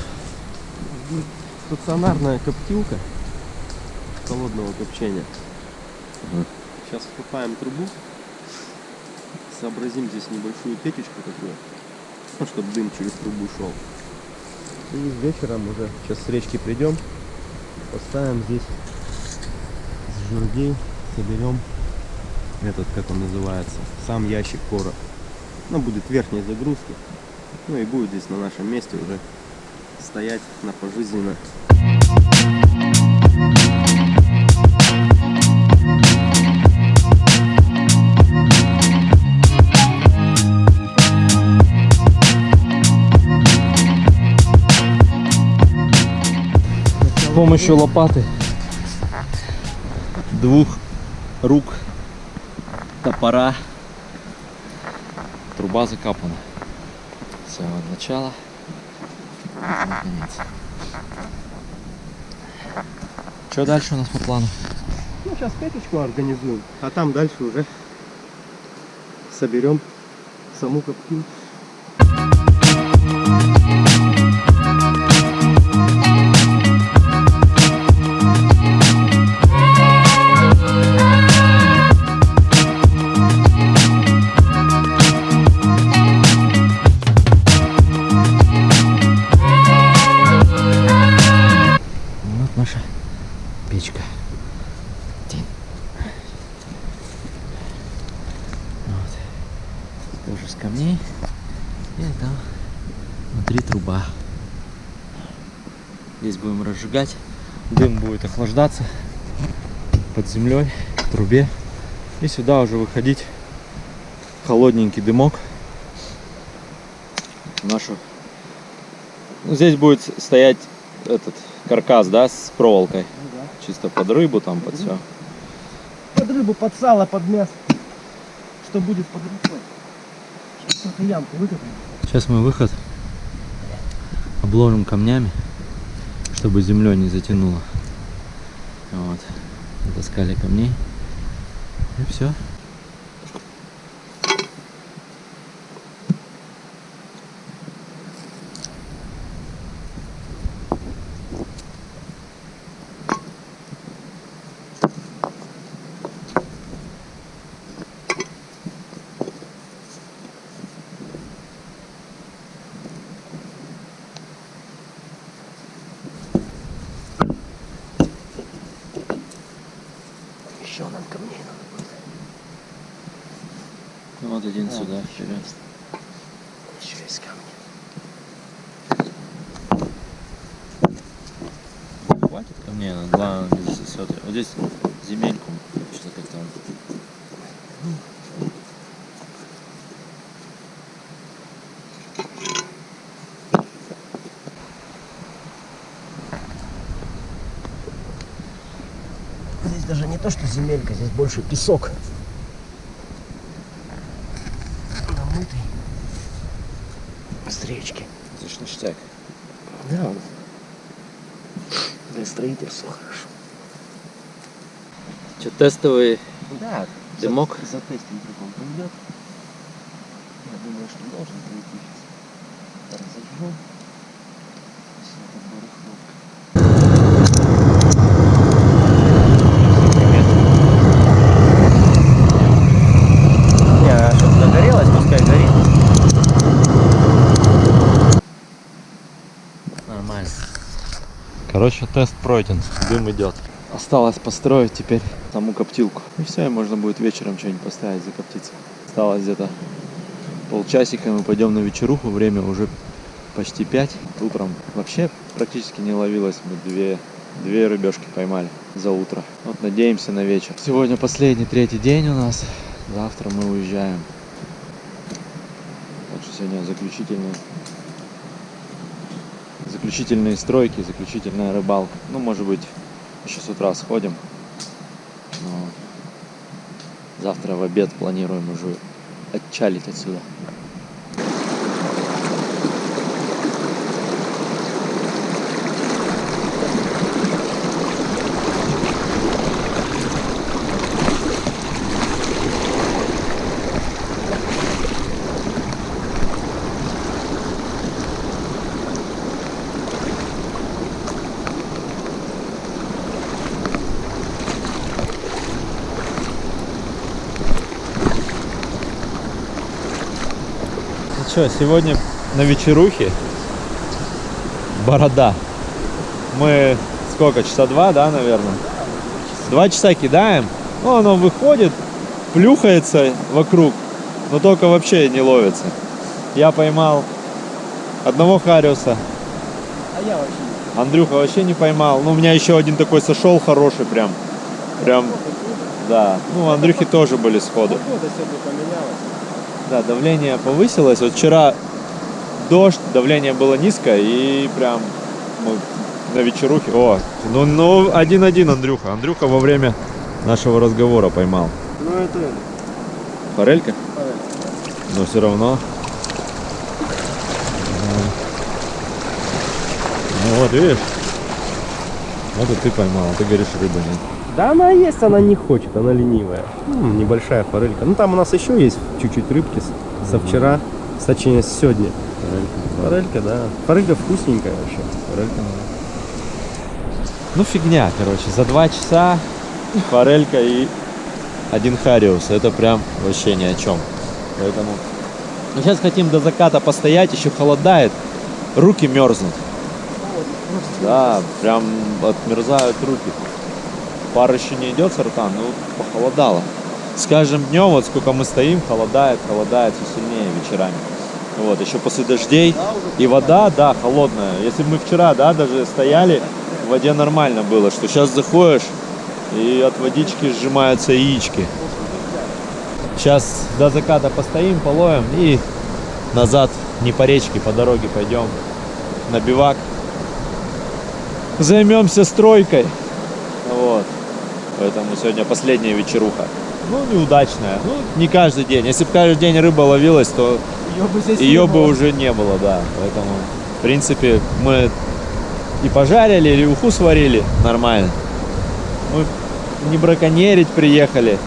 Стационарная коптилка холодного копчения. Мгм. Сейчас вкопаем трубу. Сообразим здесь небольшую печечку такую, ну, чтобы дым через трубу шел. И вечером уже, сейчас с речки придем, поставим здесь с жердей, соберем этот, как он называется, сам ящик кора. Ну, будет верхней загрузки. Ну и будет здесь на нашем месте уже стоять на пожизненно. С помощью лопаты, 2 рук, топора, труба закапана. С самого начала на конец. Что дальше у нас по плану? Ну, сейчас печечку организуем, а там дальше уже соберем саму коптилку. Вот наша печка. Вот. Тоже с камней. И там внутри труба. Здесь будем разжигать. Дым будет охлаждаться под землей, в трубе. И сюда уже выходить холодненький дымок. Нашу. Ну, здесь будет стоять этот каркас, да, с проволокой. Да. Чисто под рыбу, там, под все. Под рыбу, под сало, под мясо. Что будет под рукой? Сейчас только ямку выкопаем. Сейчас мы выход обложим камнями, чтобы землей не затянуло. Вот. Натаскали камней. И все. Еще нам камней надо будет. Вот один сюда вперед. Еще есть камни. Хватит камней, главное не засосет. Вот здесь земельку что-то как-то. Здесь даже не то, что земелька, здесь больше песок. Намытый. С речки. Здесь ништяк. Да. Для строительства хорошо. Что, тестовый Да, дымок? затестим, как он пойдет. Я думаю, что должен пройти сейчас. Разожжем. Все это барахло. Не, чтобы загорелось, пускай горит. Нормально. Короче, тест пройден, дым идет. Осталось построить теперь саму коптилку. И все, и можно будет вечером что-нибудь поставить, закоптиться. Осталось где-то полчасика, мы пойдем на вечеруху, время уже почти 5. Утром вообще практически не ловилось, мы две рыбешки поймали за утро. Вот надеемся на вечер. Сегодня последний, третий день у нас, завтра мы уезжаем. Так что сегодня заключительные стройки, заключительная рыбалка. Ну, может быть, еще с утра сходим. Но завтра в обед планируем уже отчалить отсюда. Что, сегодня на вечерухе борода. Мы сколько, часа 2, да, наверное? 2 часа кидаем, ну оно выходит, плюхается вокруг, но только вообще не ловится. Я поймал одного хариуса, А я вообще не. Андрюха вообще не поймал. Ну, у меня еще один такой сошел хороший прям, да. Ну, Андрюхи тоже были сходу. Погода сегодня поменялась. Да, давление повысилось. Вот вчера дождь, давление было низкое, и прям мы на вечерухе. О, ну 1-1 Андрюха. Андрюха во время нашего разговора поймал. Ну это Форелька? форель. Но все равно. Ну вот, видишь? Вот и ты поймал, а ты говоришь, рыбы нет. Да она есть, она не хочет, она ленивая. Небольшая форелька. Ну там у нас еще есть чуть-чуть рыбки со вчера, точнее с сегодня. Форелька, да. Форелька вкусненькая вообще. Форелька. Ну фигня, короче, за 2 часа форелька и 1 хариус. Это прям вообще ни о чем. Поэтому мы сейчас хотим до заката постоять, еще холодает, руки мерзнут. Да, прям отмерзают руки. Пар еще не идет со рта, но похолодало. С каждым днем, вот сколько мы стоим, холодает все сильнее вечерами. Вот, еще после дождей. И вода, да, холодная. Если бы мы вчера, да, даже стояли, в воде нормально было, что сейчас заходишь, и от водички сжимаются яички. Сейчас до заката постоим, половим и назад, не по речке, по дороге пойдем на бивак. Займемся стройкой. Вот. Поэтому сегодня последняя вечеруха. Ну, неудачная. Ну, не каждый день. Если бы каждый день рыба ловилась, то ее бы уже не было, да. Поэтому, в принципе, мы и пожарили, или уху сварили нормально. Мы не браконьерить приехали,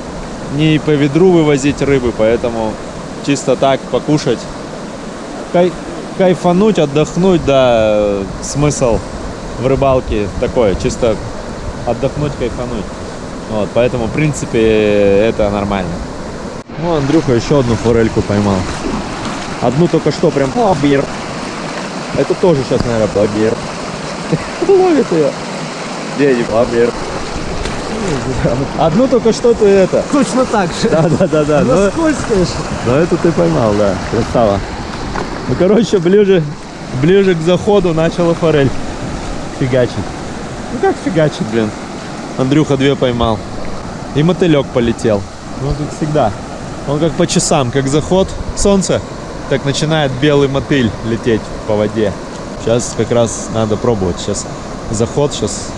не по ведру вывозить рыбы, поэтому чисто так покушать, кайфануть, отдохнуть, да, смысл в рыбалке такой, чисто отдохнуть, кайфануть. Вот, поэтому, в принципе, это нормально. Ну, Андрюха еще одну форельку поймал. Одну только что прям плабир. Это тоже сейчас, наверное, плабир. Ловит ее. Дядя, плабир. Одну только что ты это. Точно так же. Да. Она скользкая. Но это ты поймал, да. Красава. Ну, короче, ближе к заходу начала форель фигачить. Ну, как фигачить, блин. Андрюха 2 поймал. И мотылек полетел. Ну, как всегда. Он как по часам, как заход солнца, так начинает белый мотыль лететь по воде. Сейчас как раз надо пробовать. Сейчас заход, сейчас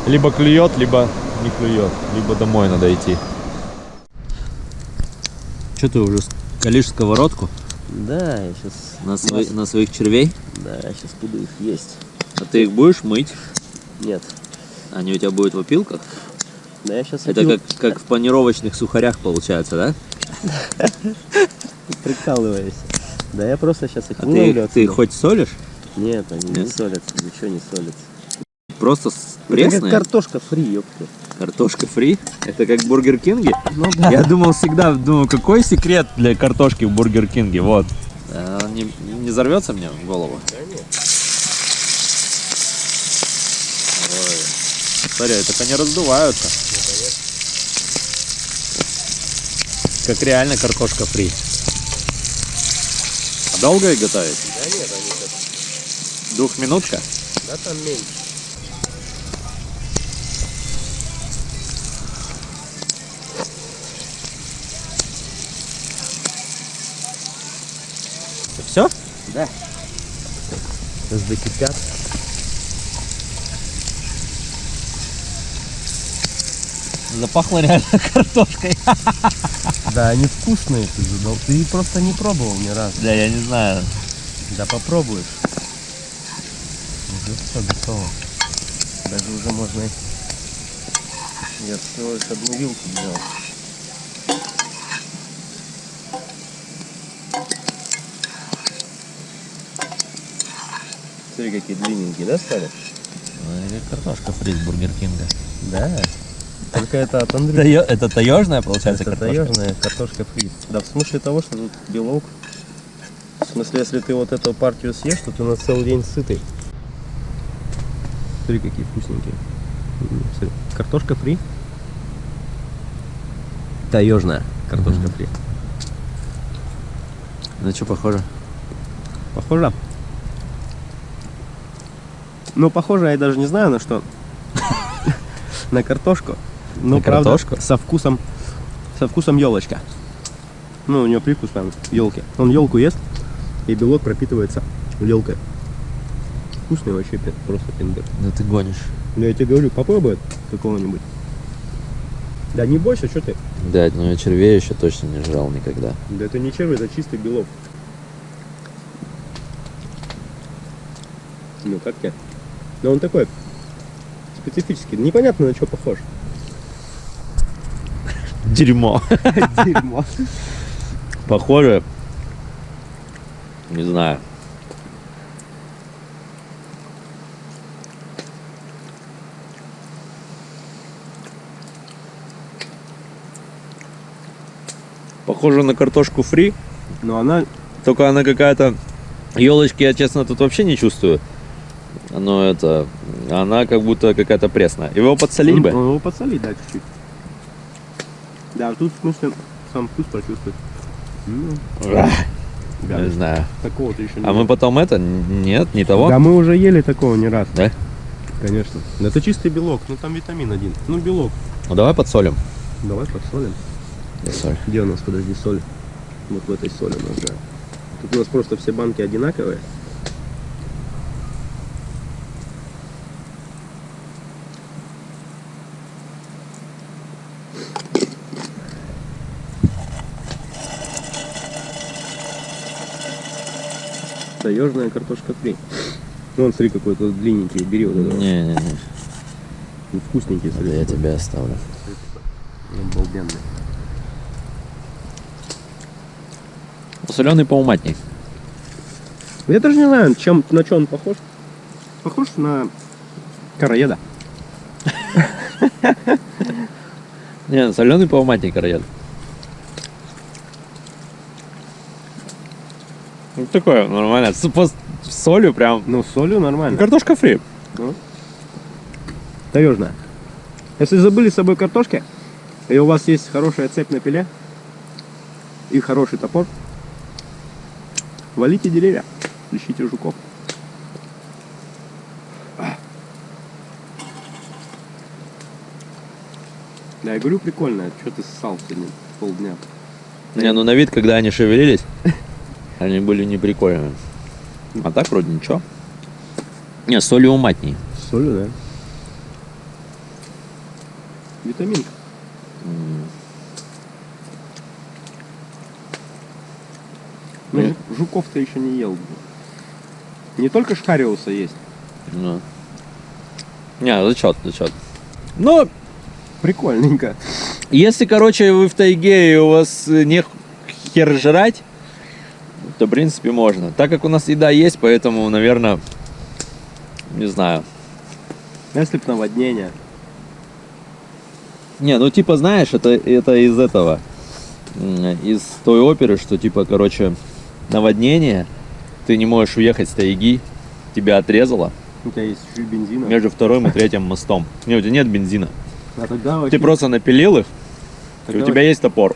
либо клюет, либо не клюет. Либо домой надо идти. Что ты уже калишь сковородку? Да, я сейчас... На своих червей? Да, я сейчас буду их есть. А ты их будешь мыть? Нет. Они у тебя будут в опилках? Да я сейчас Это как в панировочных сухарях получается, да? прикалываюсь. Да я просто сейчас их А выловлю ты отсюда. хоть солишь? Нет, они не Нет? солятся, ничего не солятся. Просто Это как пресная? картошка фри, ёпта. Картошка фри? Это как в Бургер Кинге? Ну да. Я думал всегда, какой секрет для картошки в Бургер Кинге? Вот. Он не взорвется мне в голову? Ой. Смотри, так они раздуваются. Как реально картошка фри. А долго их готовить? Да нет, они как... Двухминутка? Да там меньше. Все? Да. Сейчас закипят. Запахло реально картошкой. Да, они вкусные, ты задал. Ты просто не пробовал ни разу. Да, я не знаю. Да попробуешь. Уже все готово. Даже уже можно... Я всего лишь одну вилку взял. Смотри, какие длинненькие, да, стали? Картошка фри с Бургер Кинга. Да. Только это от Андрюхи. Это таежная, получается, Это картошка? таежная картошка фри. Да, в смысле того, что тут белок. В смысле, если ты вот эту партию съешь, то ты на целый день сытый. Смотри, какие вкусненькие. Смотри. Картошка фри. Таежная картошка фри. На что похоже? Похоже? Ну, похоже, я даже не знаю на что. На картошку. Но, На правда, картошку? со вкусом елочка. Ну, у нее привкус прям елки. Он елку ест, и белок пропитывается елкой. Вкусный вообще просто пиндер. Да ты гонишь. Ну, я тебе говорю, попробуй какого-нибудь. Да не бойся, что ты? Блядь, ну я червей еще точно не жрал никогда. Да это не червь, это чистый белок. Ну, как тебе? Но он такой специфический. Непонятно, на что похож. Дерьмо. Дерьмо. Похоже. Не знаю. Похоже на картошку фри, Но она... только она какая-то... Елочки я, честно, тут вообще не чувствую. Но это... Она как будто какая-то пресная. Его подсолить бы? Ну, его подсолить, да, чуть-чуть. Да, тут, в смысле, сам вкус прочувствовать. Ну, Не знаю. такого ты еще не А мы ел. потом это... Нет, не того? Да, мы уже ели такого не раз. Да? Конечно. Это чистый белок, ну там витамин один. Ну, белок. Ну давай подсолим. Давай подсолим. Соль. Где у нас, подожди, соль? Вот в этой соли у нас, да. Тут у нас просто все банки одинаковые. Таежная картошка фри. Ну, он, смотри, какой-то длинненький. Бери вот этого. Не-не-не. Ну, вкусненький, Это смотри. я какой. тебе оставлю. Обалденный. Соленый поуматней. Я даже не знаю, на что он похож. Похож на короеда. Не, соленый поуматней короед. Ну такое, нормально. С солью прям. Ну, с солью нормально. Картошка фри. Таежная. Если забыли с собой картошки, и у вас есть хорошая цепь на пиле и хороший топор, валите деревья, ищите жуков. Да, я говорю, прикольно. Что ты ссал сегодня полдня? Не, ну на вид, когда они шевелились, они были неприкольные. А так вроде ничего. Не, с солью уматней. С солью, да. Витаминка. Ну, жуков-то еще не ел. Не только шхариуса есть. Ну. Не, зачет. Ну, Прикольненько. Если, короче, вы в тайге и у вас не хер жрать, то, в принципе, можно. Так как у нас еда есть, поэтому, наверное, не знаю. Если б наводнение. Не, ну типа, знаешь, это из этого, из той оперы, что типа, короче, наводнение, ты не можешь уехать с тайги, тебя отрезало У тебя есть чуть бензина. между вторым и третьим мостом. Не, у тебя нет бензина. А тогда Ты вообще... просто напилил их, и Тогда у тебя есть топор.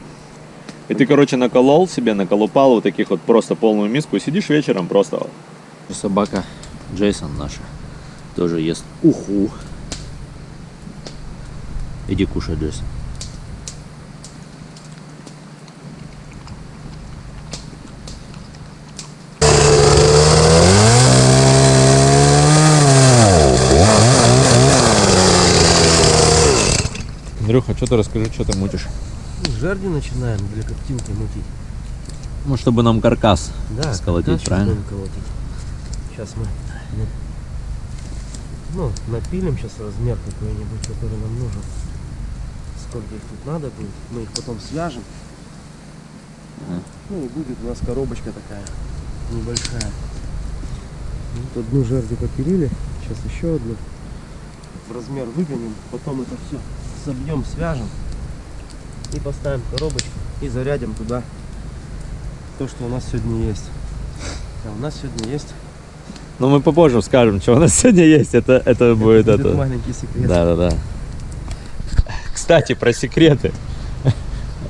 И ты, короче, наколол себе, наколупал вот таких вот просто полную миску, и сидишь вечером просто. Собака Джейсон наша тоже ест уху. Иди кушай, Джейсон. Андрюха, что ты расскажи, что ты мутишь? Жерди начинаем для коптилки мутить. Ну, чтобы нам каркас Да, сколотить, каркас правильно? будем колотить. Сейчас мы напилим сейчас размер какой-нибудь, который нам нужен. Сколько их тут надо будет. Мы их потом свяжем. Ну и будет у нас коробочка такая небольшая. Вот одну жерди попилили, сейчас еще одну. В размер выгоним, потом это все собьем, свяжем и поставим коробочку и зарядим туда то, что у нас сегодня есть. А у нас сегодня есть. Ну, мы попозже скажем, что у нас сегодня есть. Это будет это. Маленький секрет. Да. Кстати, про секреты.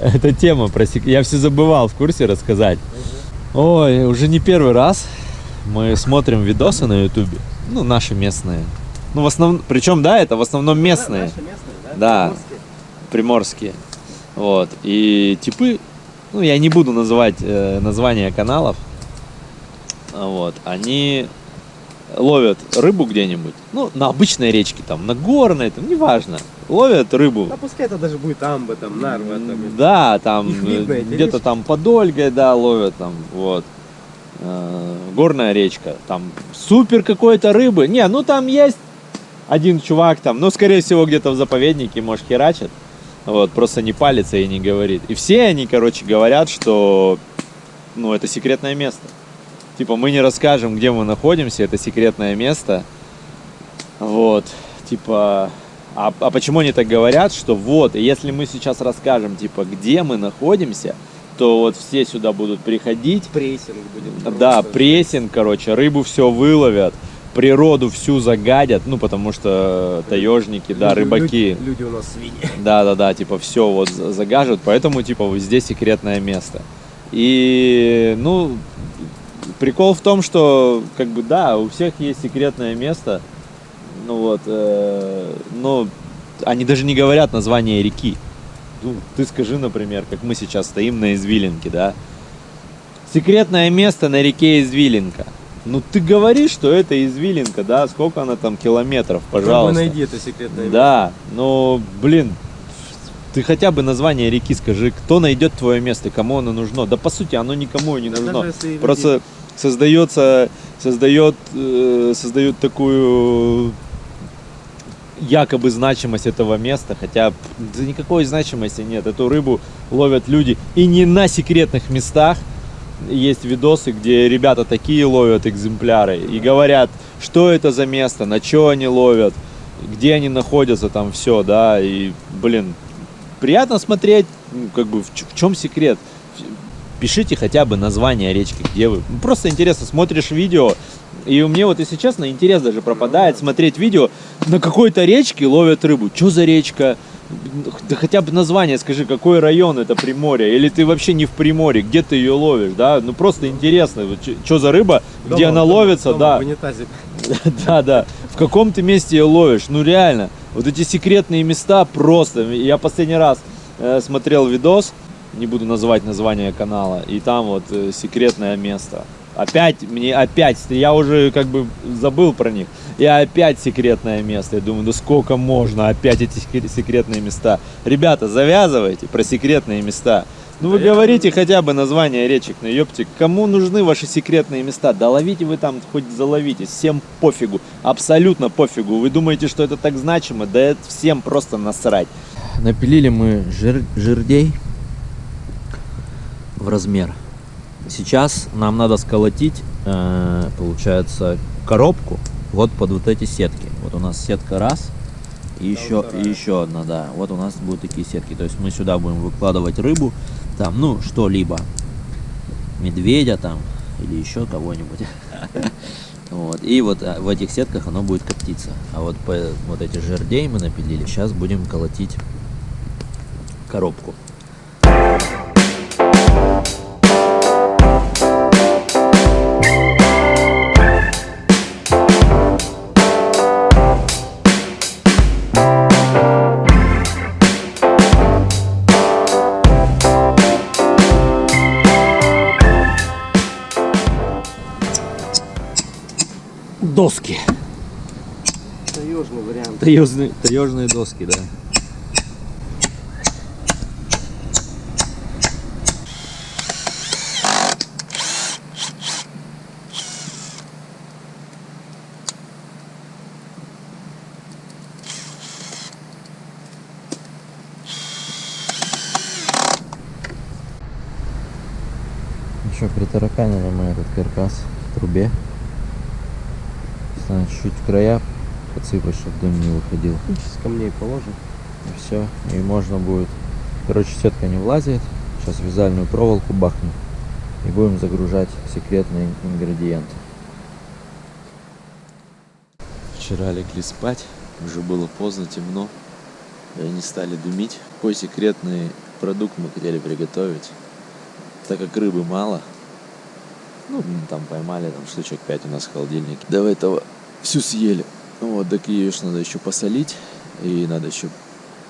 Эта тема про секреты. Я все забывал в курсе рассказать. Ой, уже не первый раз мы смотрим видосы на ютубе. Ну, наши местные. Ну, в основном, причем, да, это в основном местные. Наши местные, Да. Приморские. Вот. И типы, ну, я не буду называть названия каналов. Вот. Они ловят рыбу где-нибудь. Ну, на обычной речке, там, на горной, там, неважно. Ловят рыбу. Да пускай это даже будет амба, там, нарва, там. Да, там Их видно, эти где-то речки. там под Ольгой, да, ловят там, вот. Горная речка, там супер какой-то рыбы. Не, ну там есть один чувак там, ну, скорее всего, где-то в заповеднике, может, херачит. Вот, просто не палится и не говорит. И все они, короче, говорят, что, ну, это секретное место. Типа, мы не расскажем, где мы находимся, это секретное место. Вот, типа, а почему они так говорят, что вот, и если мы сейчас расскажем, типа, где мы находимся, то вот все сюда будут приходить. Прессинг будет. Да, просто. прессинг, короче, рыбу все выловят, природу всю загадят, ну, потому что таежники, да, рыбаки. Люди у нас свиньи. Да, типа, все вот загажут, поэтому, типа, вот здесь секретное место. И, ну, прикол в том, что, как бы, да, у всех есть секретное место, ну, вот, но они даже не говорят название реки. Ну, ты скажи, например, как мы сейчас стоим на Извилинке, да? Секретное место на реке Извилинка. Ну, ты говоришь, что это Извилинка, да? Сколько она там километров, пожалуйста. Попробуй найди это секретное место. Да, но, блин, ты хотя бы название реки скажи, кто найдет твое место, кому оно нужно. Да, по сути, оно никому и не Да нужно. даже если и Просто создает такую якобы значимость этого места, хотя да никакой значимости нет. Эту рыбу ловят люди и не на секретных местах. Есть видосы, где ребята такие ловят экземпляры и говорят, что это за место, на что они ловят, где они находятся, там все, да, и, блин, приятно смотреть, ну, как бы, в чем секрет. Пишите хотя бы название речки, где вы. Просто интересно, смотришь видео, и у меня вот, если честно, интерес даже пропадает смотреть видео, на какой-то речке ловят рыбу. Что за речка? Да хотя бы название скажи, какой район это Приморье, или ты вообще не в Приморье, где ты ее ловишь, да? Ну просто интересно, что за рыба, где она ловится, да. В унитазе. Да, в каком ты месте ее ловишь, ну реально, вот эти секретные места просто, я последний раз смотрел видос, не буду называть название канала, и там вот секретное место. Опять, я уже как бы забыл про них, и опять секретное место, я думаю, да сколько можно опять эти секретные места. Ребята, завязывайте про секретные места. Ну вы говорите хотя бы название речек, ну ёпте, кому нужны ваши секретные места? Да ловите вы там, хоть заловите, всем пофигу, абсолютно пофигу. Вы думаете, что это так значимо? Да это всем просто насрать. напилили мы жердей в размер. Сейчас нам надо сколотить, получается, коробку вот под вот эти сетки. Вот у нас сетка раз и еще одна, да. Вот у нас будут такие сетки. То есть мы сюда будем выкладывать рыбу, там, ну, что-либо. Медведя там или еще кого-нибудь. Вот. И вот в этих сетках оно будет коптиться. А вот вот эти жердей мы напилили. Сейчас будем колотить коробку. Доски. Таежный вариант. Таежные доски, да. Еще притараканили мы этот каркас в трубе. Надо чуть-чуть края подсыпать, чтобы дым не выходил. С камней положим. И все. И можно будет... Короче, сетка не влазит. Сейчас вязальную проволоку бахнем. И будем загружать секретные ингредиенты. Вчера легли спать, уже было поздно, темно. И они стали дымить. Какой секретный продукт мы хотели приготовить. Так как рыбы мало, ну, там поймали, там штучек 5 у нас в холодильнике. До этого всю съели. Ну вот, так ее надо еще посолить. И надо еще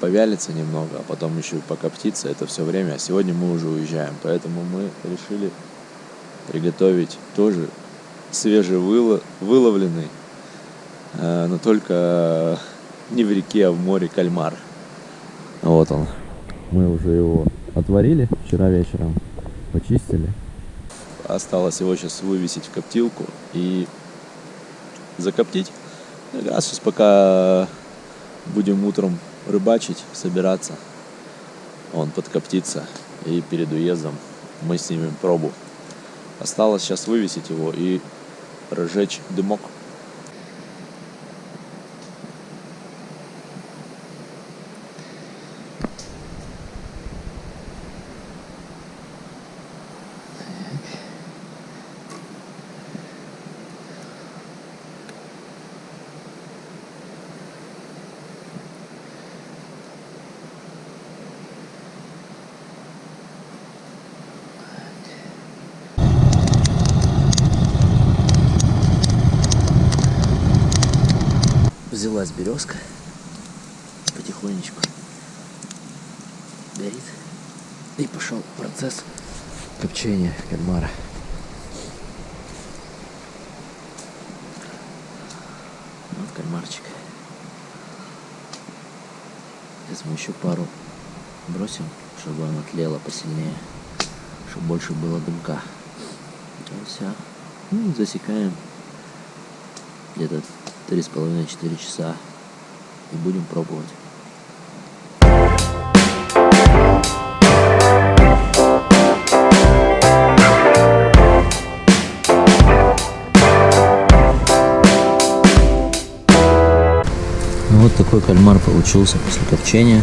повялиться немного, а потом еще покоптиться. Это все время. А сегодня мы уже уезжаем. Поэтому мы решили приготовить тоже свежевыловленный, но только не в реке, а в море кальмар. Вот он. Мы уже его отварили вчера вечером. Почистили. Осталось его сейчас вывесить в коптилку и закоптить. Как раз сейчас пока будем утром рыбачить, собираться, он подкоптится, и перед уездом мы снимем пробу. Осталось сейчас вывесить его и разжечь дымок. Взялась березка, потихонечку горит, и пошел процесс копчения кальмара. Вот кальмарчик. Сейчас мы еще пару бросим, чтобы она тлела посильнее, чтобы больше было дымка. И все. Ну, засекаем где-то 3,5-4 часа и будем пробовать. Вот такой кальмар получился после копчения.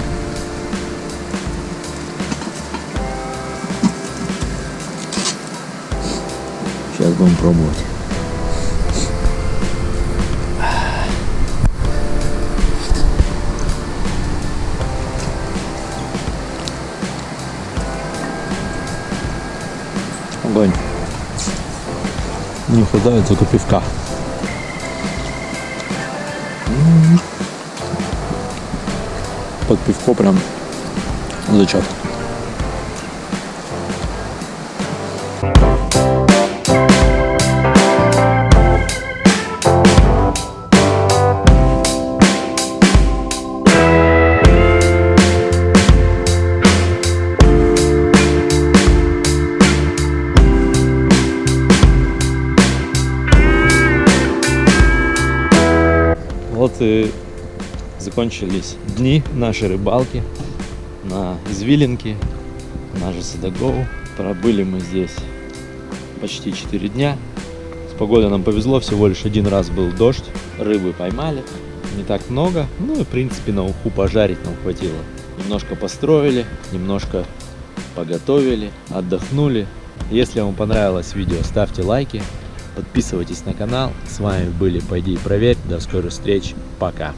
Сейчас будем пробовать. Огонь. Не хватает только пивка. Под пивко прям зачет. Вот и закончились дни нашей рыбалки. на извилинке, на же Садагоу. Пробыли мы здесь почти 4 дня. С погодой нам повезло, всего лишь один раз был дождь. Рыбы поймали, не так много. Ну и в принципе на уху пожарить нам хватило. Немножко построили, немножко поготовили, отдохнули. Если вам понравилось видео, ставьте лайки, подписывайтесь на канал. С вами были Пойди и проверь. До скорых встреч. Пока.